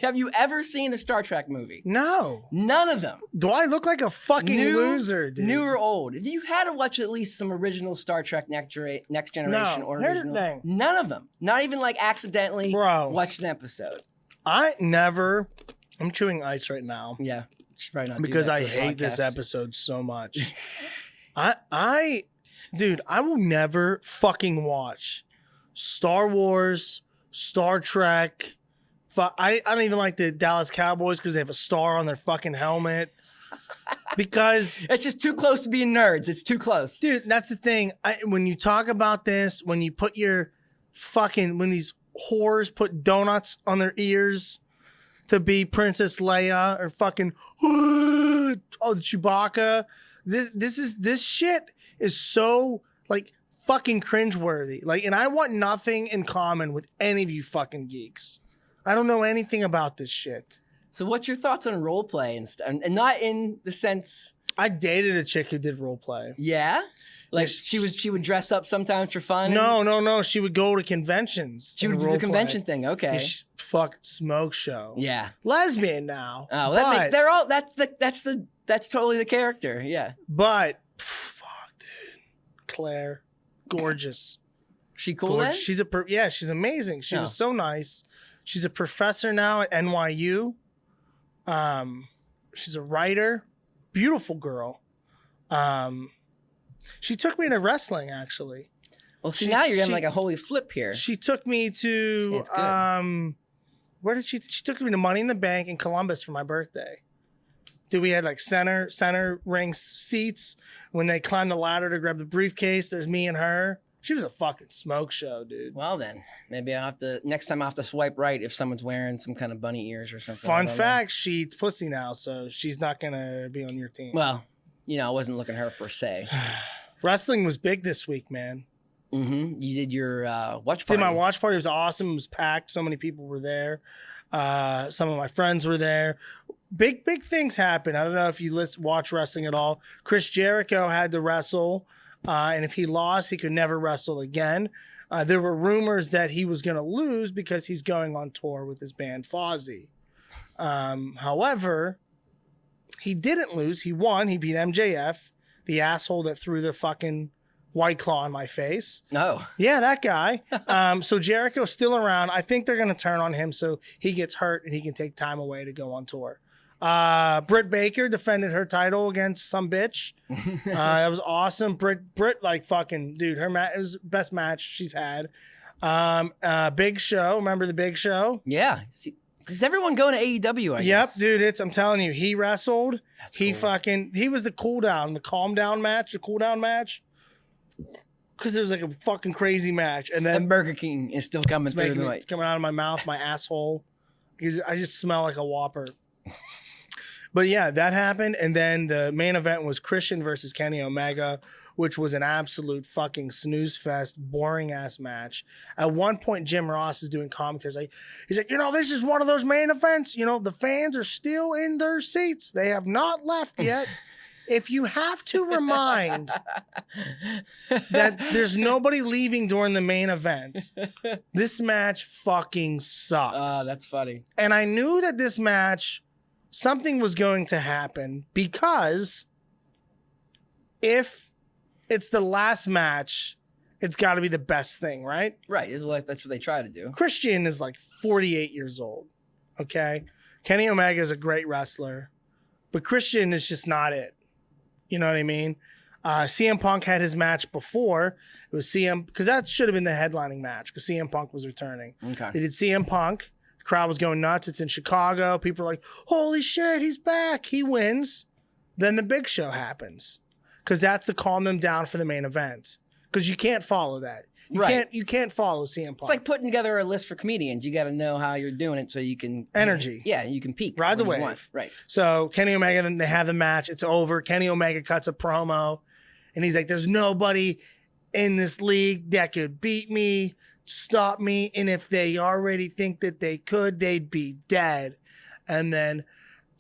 Have you ever seen a Star Trek movie? No. None of them. Do I look like a fucking loser, dude? New or old? You had to watch at least some original Star Trek Next Generation or original. Thing. None of them. Not even like accidentally watched an episode. I'm chewing ice right now. Yeah. Should probably not because do that I hate this episode so much. Dude, I will never fucking watch Star Wars, Star Trek. I don't even like the Dallas Cowboys because they have a star on their fucking helmet. Because it's just too close to being nerds. It's too close. Dude, that's the thing. When you talk about this, when you put when these whores put donuts on their ears to be Princess Leia or fucking Chewbacca, This shit is so like fucking cringeworthy. Like, and I want nothing in common with any of you fucking geeks. I don't know anything about this shit. So what's your thoughts on role play and stuff? And not in the sense. I dated a chick who did role play. Yeah. Like she would dress up sometimes for fun. No. She would go to conventions. She would do the convention thing. Okay. Fuck smoke show. Yeah. Lesbian now. Oh, well, they're all. That's totally the character. Yeah. But fuck, dude. Claire, gorgeous. She cool then? She's she's amazing. She was so nice. She's a professor now at NYU. She's a writer. Beautiful girl. She took me to wrestling, actually. Well, see, now you're getting like a holy flip here. She took me to where did she took me to Money in the Bank in Columbus for my birthday. Dude, we had like center ring seats. When they climbed the ladder to grab the briefcase, there's me and her. She was a fucking smoke show, dude. Well then, maybe I'll have to next time I'll have to swipe right if someone's wearing some kind of bunny ears or something. Fun fact, she eats pussy now, so she's not gonna be on your team. Well, I wasn't looking at her per se. Wrestling was big this week, man. Mm-hmm. You did your watch party. Did my watch party. It was awesome. It was packed. So many people were there. Some of my friends were there. Big things happened. I don't know if you watch wrestling at all. Chris Jericho had to wrestle. And if he lost, he could never wrestle again. There were rumors that he was going to lose because he's going on tour with his band Fozzy. However, he didn't lose. He won. He beat MJF, the asshole that threw the fucking White Claw in my face. No. Yeah, that guy. So Jericho's still around. I think they're going to turn on him so he gets hurt and he can take time away to go on tour. Britt Baker defended her title against some bitch. That was awesome. Britt, like fucking dude, it was the best match she's had. Big Show, remember the Big Show? Yeah. Is everyone going to AEW? I guess. Yep, dude. I'm telling you, he wrestled. That's he cool. He was the calm down match. Because it was like a fucking crazy match, and then Burger King is still coming through the light. It's coming out of my mouth, my asshole. I just smell like a Whopper. But yeah, that happened. And then the main event was Christian versus Kenny Omega, which was an absolute fucking snooze fest, boring ass match. At one point, Jim Ross is doing commentary. He's like, this is one of those main events. The fans are still in their seats. They have not left yet. If you have to remind that there's nobody leaving during the main event, this match fucking sucks. Oh, that's funny. And I knew that this match, something was going to happen because if it's the last match, it's got to be the best thing, right? Right. That's what they try to do. Christian is like 48 years old, okay? Kenny Omega is a great wrestler, but Christian is just not it. You know what I mean? CM Punk had his match before. It was because that should have been the headlining match because CM Punk was returning. Okay. They did CM Punk. The crowd was going nuts. It's in Chicago. People are like, holy shit, he's back. He wins. Then the Big Show happens because that's to calm them down for the main event because you can't follow that. You can't follow CM Punk. It's like putting together a list for comedians. You got to know how you're doing it so you can energy. Yeah, you can peak. Ride the wave. Right. So Kenny Omega, then they have the match. It's over. Kenny Omega cuts a promo, and he's like, "There's nobody in this league that could beat me, stop me, and if they already think that they could, they'd be dead." And then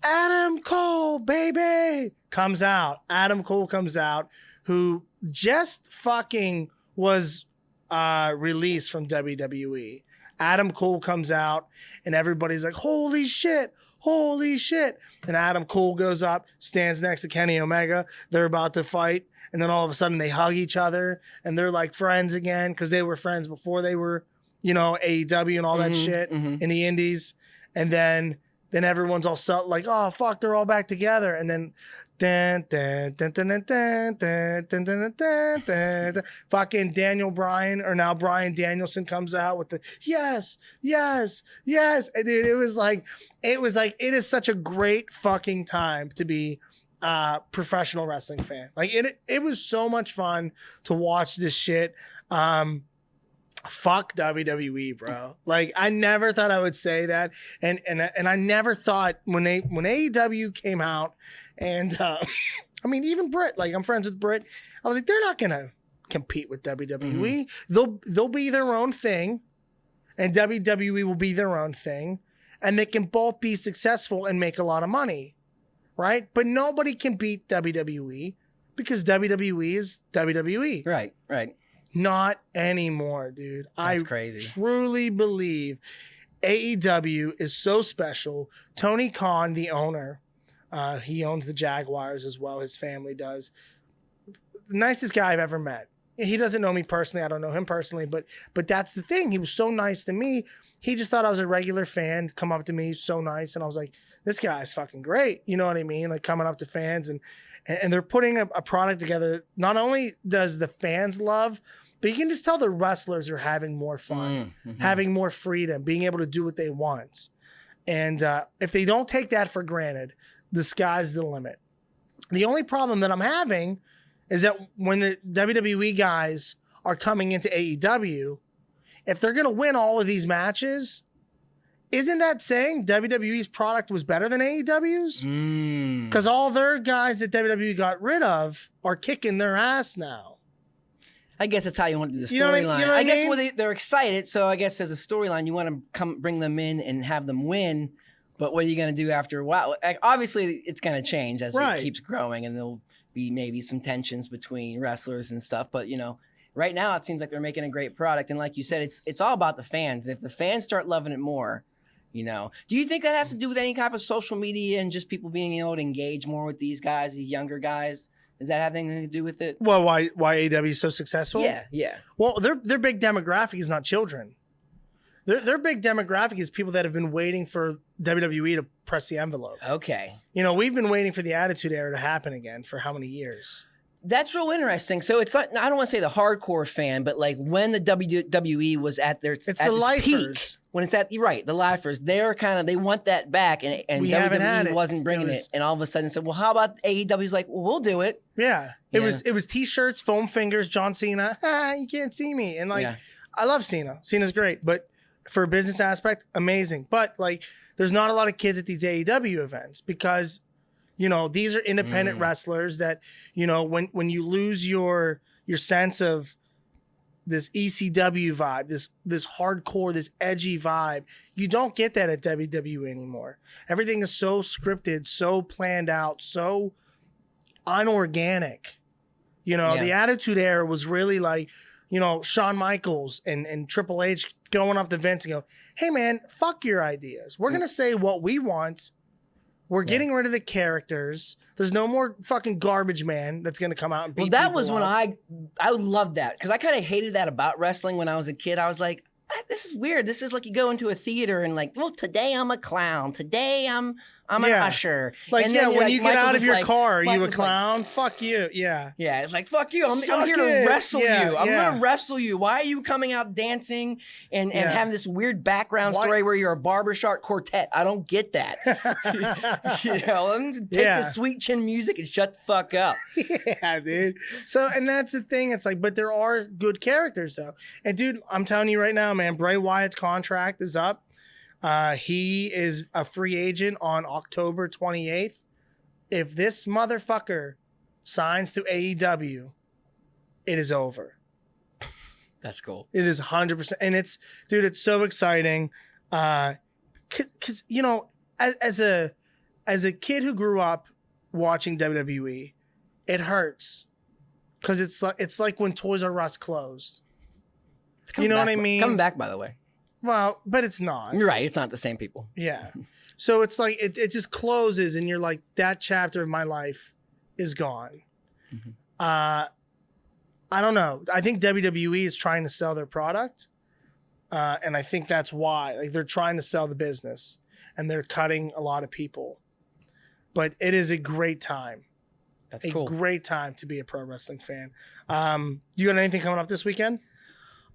Adam Cole, baby, comes out. Adam Cole comes out, who just fucking was released from WWE. Adam Cole comes out and everybody's like, holy shit. And Adam Cole goes up, stands next to Kenny Omega. They're about to fight. And then all of a sudden they hug each other and they're like friends again because they were friends before they were, AEW and all that shit in the indies. And then everyone's all like, oh, fuck, they're all back together. And then fucking Daniel Bryan, or now Bryan Danielson, comes out with the yes. And dude, it was like it is such a great fucking time to be a professional wrestling fan. Like it was so much fun to watch this shit. Fuck WWE, bro. Like I never thought I would say that, and I never thought when AEW came out and I mean, even Britt, like I'm friends with Britt. I was like, they're not gonna compete with WWE. They'll be their own thing, and WWE will be their own thing, and they can both be successful and make a lot of money, right? But nobody can beat WWE because WWE is WWE. Right. Not anymore, dude. That's crazy. Truly believe AEW is so special. Tony Khan, the owner, he owns the Jaguars as well. His family does. The nicest guy I've ever met. He doesn't know me personally. I don't know him personally, but that's the thing. He was so nice to me. He just thought I was a regular fan, come up to me, so nice. And I was like, this guy's fucking great. You know what I mean? Like coming up to fans and they're putting a product together. Not only does the fans love, but you can just tell the wrestlers are having more fun, having more freedom, being able to do what they want. And if they don't take that for granted, the sky's the limit. The only problem that I'm having is that when the WWE guys are coming into AEW, if they're going to win all of these matches, isn't that saying WWE's product was better than AEW's? Because all their guys that WWE got rid of are kicking their ass now. I guess that's how you want to do the You know what storyline. I I guess mean? they're excited, so I guess as a storyline, you want to bring them in and have them win. But what are you going to do after a while? Obviously, it's going to change as it keeps growing, and there'll be maybe some tensions between wrestlers and stuff. But right now it seems like they're making a great product, and like you said, it's all about the fans. And if the fans start loving it more, do you think that has to do with any type of social media and just people being able to engage more with these guys, these younger guys? Does that have anything to do with it? Well, why AEW is so successful? Yeah. Well, their big demographic is not children. Their big demographic is people that have been waiting for WWE to press the envelope. Okay. We've been waiting for the Attitude Era to happen again for how many years? That's real interesting. So it's not, I don't want to say the hardcore fan, but like when the WWE was at their it's the lifers. Peak, when it's at the lifers, they want that back, and WWE wasn't bringing it, and all of a sudden said, well, how about AEW's like, well, we'll do it. Yeah. It was t-shirts, foam fingers, John Cena, you can't see me. And I love Cena. Cena's great, but for a business aspect, amazing. But like there's not a lot of kids at these AEW events because these are independent wrestlers that, when you lose your sense of this ECW vibe, this hardcore, this edgy vibe, you don't get that at WWE anymore. Everything is so scripted, so planned out, so unorganic. The Attitude Era was really like, Shawn Michaels and Triple H going up to Vince and go, hey man, fuck your ideas. We're going to say what we want. We're getting rid of the characters. There's no more fucking garbage man that's going to come out and beat people. Well, that was when I loved that because I kind of hated that about wrestling when I was a kid. I was like, this is weird. This is like you go into a theater and like, well, today I'm a clown. Today I'm an usher. Like, and then, when you get out of your car, are you a Michael's clown? Fuck you. Yeah. Yeah. It's like, fuck you. I'm here to wrestle you. I'm going to wrestle you. Why are you coming out dancing and having this weird background story where you're a barbershop quartet? I don't get that. Take the sweet chin music and shut the fuck up. Yeah, dude. So, and that's the thing. It's like, but there are good characters though. And dude, I'm telling you right now, man, Bray Wyatt's contract is up. He is a free agent on October 28th. If this motherfucker signs to AEW, it is over. That's cool. It is 100%. And it's so exciting. Cause as a kid who grew up watching WWE, it hurts. Cause it's like when Toys R Us closed. You know what I mean? Coming back, by the way. Well, but it's not. You're right. It's not the same people. Yeah. So it's like, it just closes and you're like, that chapter of my life is gone. Mm-hmm. I don't know. I think WWE is trying to sell their product. And I think that's why. Like they're trying to sell the business and they're cutting a lot of people. But it is a great time. That's cool. Great time to be a pro wrestling fan. You got anything coming up this weekend?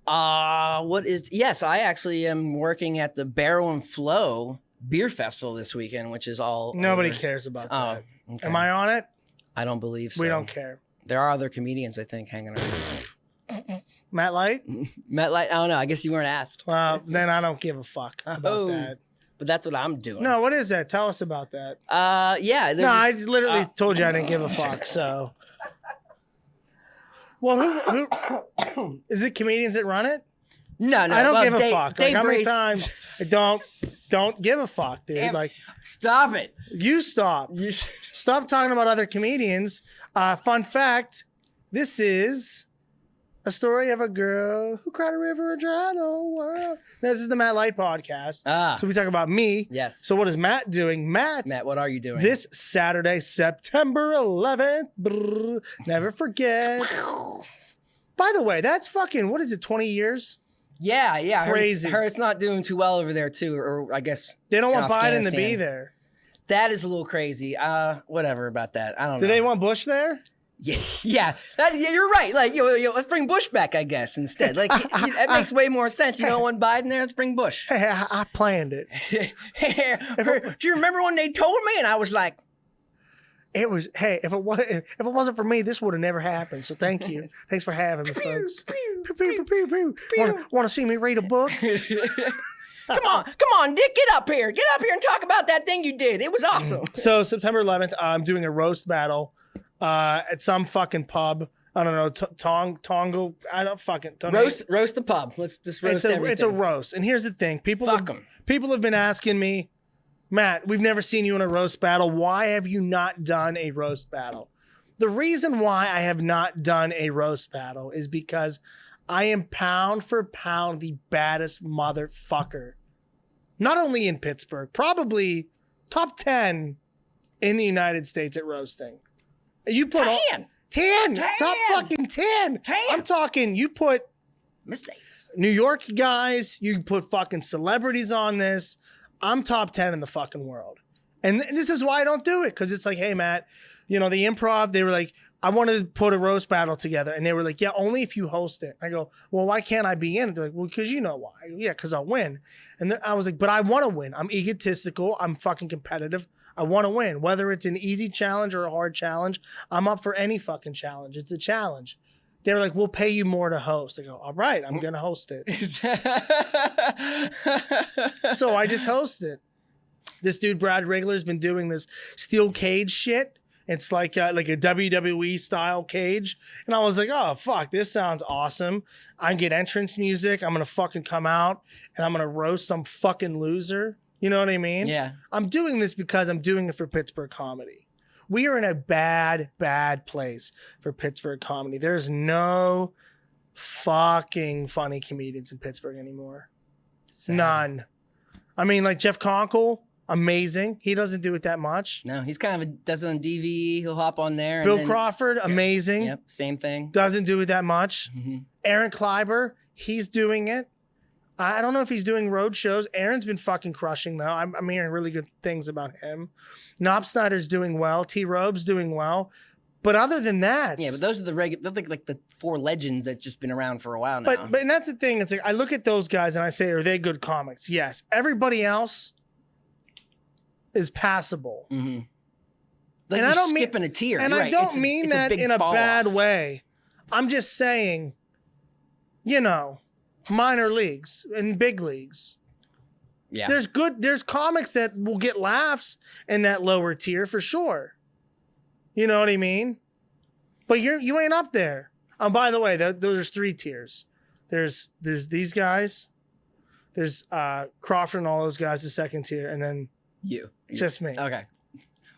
Yes, I actually am working at the Barrel and Flow Beer Festival this weekend, which is all nobody over. cares about that. Okay. Am I on it? I don't believe so. We don't care. There are other comedians, I think, hanging around. Matt Light? Matt Light? I don't know. I guess you weren't asked. Well, then I don't give a fuck about that. but that's what I'm doing. No, what is that? Tell us about that. Yeah. No, I literally told you I didn't give a fuck. So, well, who is it? Comedians that run it? No. I don't give a Dave, fuck. Dave Like, how many Brace- times I don't give a fuck, dude. Damn. Like, Stop it. you stop. Stop talking about other comedians. Fun fact: this is a story of a girl who cried a river and dried the world. This is the Matt Light podcast. So we talk about me. Yes. So what is Matt doing? Matt, what are you doing? this Saturday, September 11th. Never forget. By the way, that's fucking, what is it, 20 years? Yeah. Crazy. Her, it's not doing too well over there too, or I guess They don't want Biden to Afghanistan. be there. That is a little crazy. Whatever about that. I don't know. Do they want Bush there? Yeah, you're right. Like, let's bring Bush back, I guess, instead. Like, that makes way more sense. You don't want Biden there? Let's bring Bush. Hey, I planned it. Do you remember when they told me? And I was like, It was, hey, if it wasn't for me, this would have never happened. So thank you. Thanks for having me, folks. Want to see me read a book? come on, Dick, get up here and talk about that thing you did. It was awesome. So September 11th, I'm doing a roast battle at some fucking pub. I don't know, Tongle. I don't fucking roast the pub. Let's just roast everything. It's a roast. And here's the thing, people have been asking me, Matt, we've never seen you in a roast battle. Why have you not done a roast battle? The reason why I have not done a roast battle is because I am pound for pound the baddest motherfucker. Not only in Pittsburgh, probably top 10 in the United States at roasting. You put 10. Top fucking 10. I'm talking, you put mistakes. New York guys, you put fucking celebrities on this. I'm top 10 in the fucking world. And this is why I don't do it. Because it's like, hey, Matt, the Improv, they were like, I wanted to put a roast battle together. And they were like, yeah, only if you host it. I go, well, why can't I be in it? They're like, well, because you know why. Yeah, because I'll win. And I was like, but I want to win. I'm egotistical. I'm fucking competitive. I want to win. Whether it's an easy challenge or a hard challenge, I'm up for any fucking challenge. It's a challenge. They were like, we'll pay you more to host. I go, all right, I'm going to host it. So I just hosted. This dude, Brad Rigler, has been doing this steel cage shit. It's like a WWE style cage. And I was like, oh, fuck, this sounds awesome. I get entrance music. I'm going to fucking come out and I'm going to roast some fucking loser. You know what I mean? Yeah. I'm doing this because I'm doing it for Pittsburgh comedy. We are in a bad, bad place for Pittsburgh comedy. There's no fucking funny comedians in Pittsburgh anymore. Sad. None. I mean, like Jeff Conkle, amazing. He doesn't do it that much. No, he's kind of does it on DVE. He'll hop on there. Bill Crawford, amazing. Yep, same thing. Doesn't do it that much. Mm-hmm. Aaron Kleiber, he's doing it. I don't know if he's doing road shows. Aaron's been fucking crushing, though. I'm hearing really good things about him. Knob Snyder's doing well. T-Robe's doing well. But other than that... Yeah, but those are they're like the four legends that's just been around for a while now. But and that's the thing. It's like, I look at those guys and I say, are they good comics? Yes. Everybody else is passable. Mm-hmm. Like and I don't mean skipping a tier. And You're I right. don't mean that in a bad way. I'm just saying, minor leagues and big leagues. Yeah. There's comics that will get laughs in that lower tier for sure. You know what I mean? But you ain't up there. By the way, there's 3 tiers. There's these guys. There's Crawford and all those guys, the second tier, and then just me. Okay.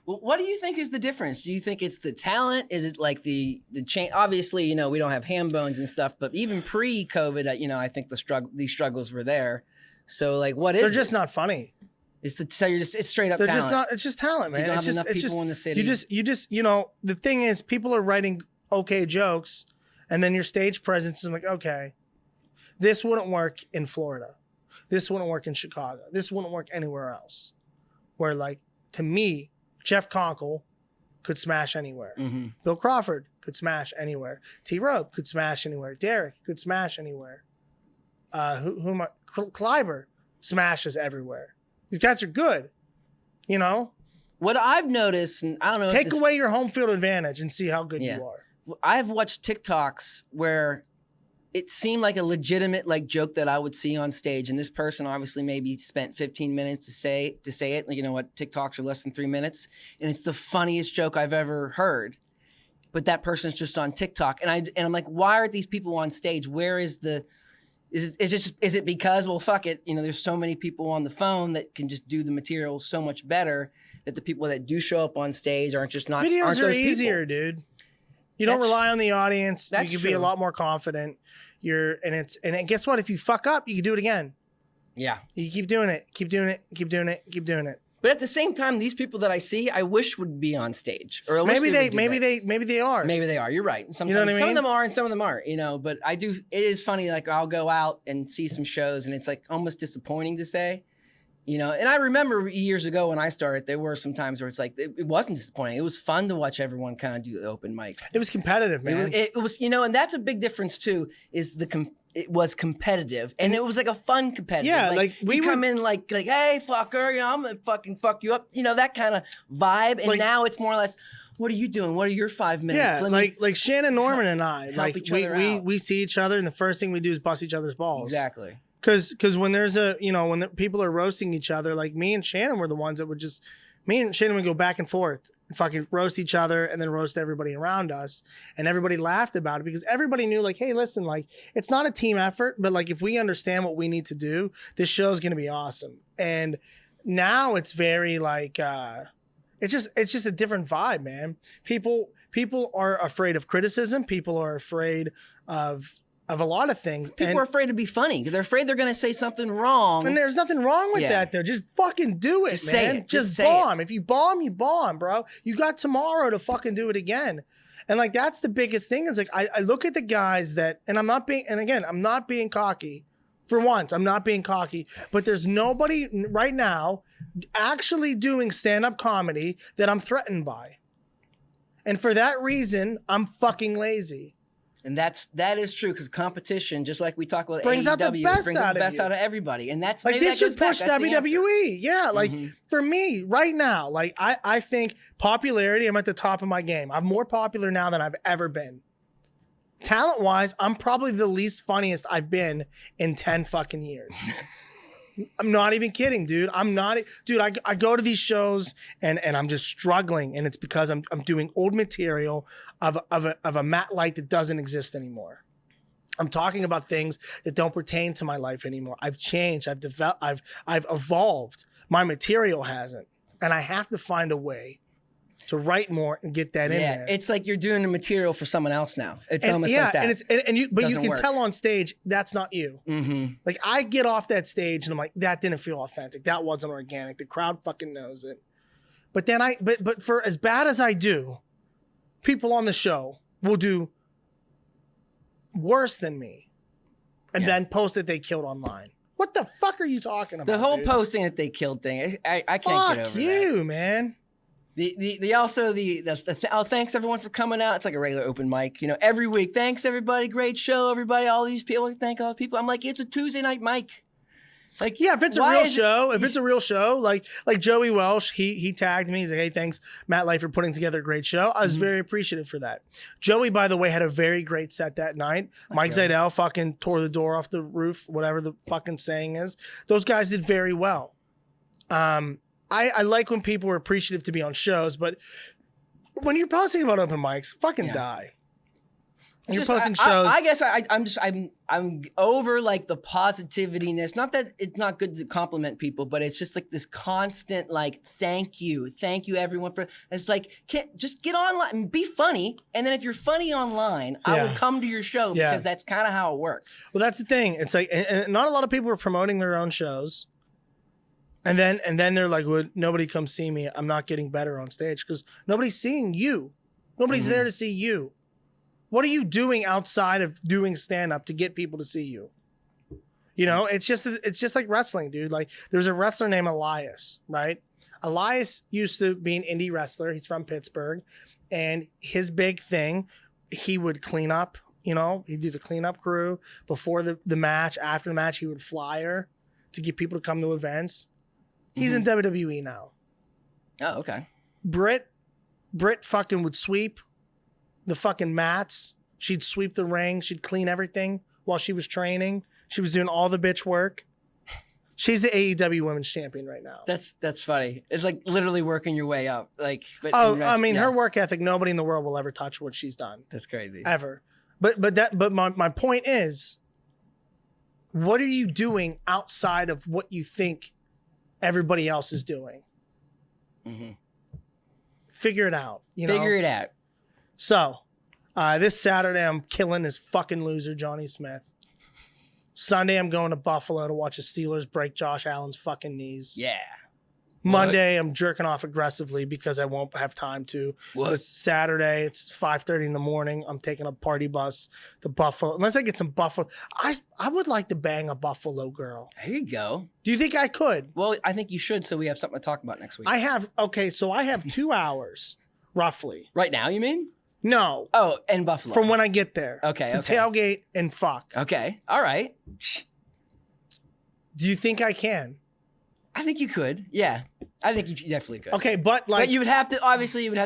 Well, what do you think is the difference? Do you think it's the talent? Is it like the chain? Obviously, we don't have ham bones and stuff, but even pre-COVID, I think these struggles were there. So, like, what is They're just not funny. It's straight up They're talent. just not. It's just talent, man. You don't it's have just, enough people in the city. You just the thing is, people are writing okay jokes, and then your stage presence is like, okay, this wouldn't work in Florida. This wouldn't work in Chicago. This wouldn't work anywhere else. Where, like, to me, Jeff Conkle could smash anywhere. Mm-hmm. Bill Crawford could smash anywhere. T-Robe could smash anywhere. Derek could smash anywhere. Kleiber smashes everywhere. These guys are good. What I've noticed, and I don't know. Take away your home field advantage and see how good you are. I've watched TikToks where it seemed like a legitimate like joke that I would see on stage, and this person obviously maybe spent 15 minutes to say it. Like, you know what, TikToks are less than 3 minutes, and it's the funniest joke I've ever heard. But that person's just on TikTok, and I'm like, why aren't these people on stage? Where is the is it because, well, fuck it, you know, there's so many people on the phone that can just do the material so much better that the people that do show up on stage aren't Videos are easier, dude. You don't rely on the audience. That's you can be a lot more confident. And guess what? If you fuck up, you can do it again. Yeah. You keep doing it, keep doing it, keep doing it, keep doing it. But at the same time, these people that I see, I wish would be on stage. Or maybe they are. Maybe they are. You're right. Sometimes you know what I mean? Some of them are and some of them aren't, you know, but I do. It is funny. Like, I'll go out and see some shows and it's like almost disappointing to say, you know, and I remember years ago when I started, there were some times where it's like, it wasn't disappointing. It was fun to watch everyone kind of do the open mic. It was competitive, man. It was, you know, and that's a big difference too, is it was competitive, and it was like a fun competitive. Yeah, like we come in like, hey, fucker, you know, I'm gonna fucking fuck you up, you know, that kind of vibe. And now it's more or less, what are you doing? What are your 5 minutes? Yeah, like Shannon Norman and I, like we see each other, and the first thing we do is bust each other's balls. Exactly. Because when there's when the people are roasting each other, like me and Shannon were the ones that me and Shannon would go back and forth. Fucking roast each other and then roast everybody around us, and everybody laughed about it because everybody knew, like, hey, listen, like, it's not a team effort, but like, if we understand what we need to do, this show's gonna be awesome. And now it's very like it's just a different vibe, man. People are afraid of criticism. People are afraid of a lot of things. People are afraid to be funny. They're afraid they're going to say something wrong. And there's nothing wrong with that, though. Just fucking do it, just man. Say it. Just bomb. If you bomb, you bomb, bro. You got tomorrow to fucking do it again. And like, that's the biggest thing is like, I look at the guys that, and I'm not being cocky. For once, I'm not being cocky, but there's nobody right now actually doing stand-up comedy that I'm threatened by. And for that reason, I'm fucking lazy. And that is true, because competition, just like we talk about brings AEW, out the best out of everybody. And that's like, this should push WWE. Yeah, like for me right now, like I think popularity, I'm at the top of my game. I'm more popular now than I've ever been. Talent wise, I'm probably the least funniest I've been in 10 fucking years. I'm not even kidding, dude. I go to these shows and I'm just struggling, and it's because I'm doing old material of a Matt Light that doesn't exist anymore. I'm talking about things that don't pertain to my life anymore. I've changed. I've developed. I've evolved. My material hasn't, and I have to find a way to write more and get that in there. It's like you're doing the material for someone else now. It's almost like that. And you can tell on stage that's not you. Mm-hmm. Like, I get off that stage and I'm like, that didn't feel authentic. That wasn't organic. The crowd fucking knows it. But then but for as bad as I do, people on the show will do worse than me, and then post that they killed online. What the fuck are you talking about? The whole dude? posting that they killed thing, I can't get over that. Fuck you, man. Thanks everyone for coming out. It's like a regular open mic, you know, every week. Thanks everybody, great show, everybody, all these people. Thank all the people. I'm like, it's a Tuesday night mic. Like, yeah, if it's a real show, like Joey Welsh, he tagged me. He's like, hey, thanks Matt Light for putting together a great show. I was very appreciative for that. Joey, by the way, had a very great set that night. Mike Zidell fucking tore the door off the roof, whatever the fucking saying is. Those guys did very well. I like when people are appreciative to be on shows, but when you're posting about open mics, fucking die. You're posting shows. I guess I'm over like the positivity-ness. Not that it's not good to compliment people, but it's just like this constant like, thank you everyone for. It's like, just get online and be funny, and then if you're funny online, I will come to your show because that's kind of how it works. Well, that's the thing. It's like, and not a lot of people are promoting their own shows. And then they're like, well, nobody comes see me. I'm not getting better on stage because nobody's seeing you. Nobody's there to see you. What are you doing outside of doing stand-up to get people to see you? You know, it's just like wrestling, dude. Like, there's a wrestler named Elias, right? Elias used to be an indie wrestler. He's from Pittsburgh. And his big thing, he would clean up, you know, he'd do the cleanup crew before the match. After the match, he would flyer to get people to come to events. He's in WWE now. Oh, okay. Britt fucking would sweep the fucking mats. She'd sweep the ring. She'd clean everything while she was training. She was doing all the bitch work. She's the AEW Women's Champion right now. That's funny. It's like literally working your way up. Like, but her work ethic, nobody in the world will ever touch what she's done. That's crazy. Ever. But my point is, what are you doing outside of what you think everybody else is doing? Mm-hmm. Figure it out. Figure it out. So, this Saturday I'm killing this fucking loser Johnny Smith. Sunday, I'm going to Buffalo to watch the Steelers break Josh Allen's fucking knees. Yeah. Monday, I'm jerking off aggressively because I won't have time to. This Saturday, it's 5:30 in the morning. I'm taking a party bus to Buffalo. Unless I get some Buffalo. I would like to bang a Buffalo girl. There you go. Do you think I could? Well, I think you should, so we have something to talk about next week. I have 2 hours, roughly. Right now, you mean? No. Oh, in Buffalo. From when I get there. Okay. To tailgate and fuck. Okay. All right. Do you think I can? I think you could. Yeah. I think you definitely could. Okay, but you would have to you would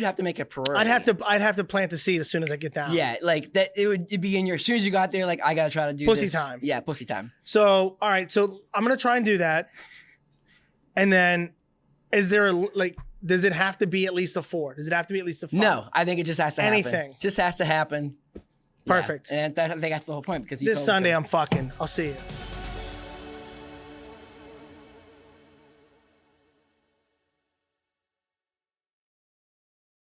have to make it a priority. I'd have to plant the seed as soon as I get down. Yeah, like that it'd be in your, as soon as you got there, like I gotta try to do pussy this. time. Yeah, pussy time. So all right, so I'm gonna try and do that. And then is there does it have to be at least a 4? Does it have to be at least a 5? No, I think it just has to happen. Anything. Just has to happen. Perfect. Yeah. And I think that's the whole point because this Sunday I'm fucking. I'll see you.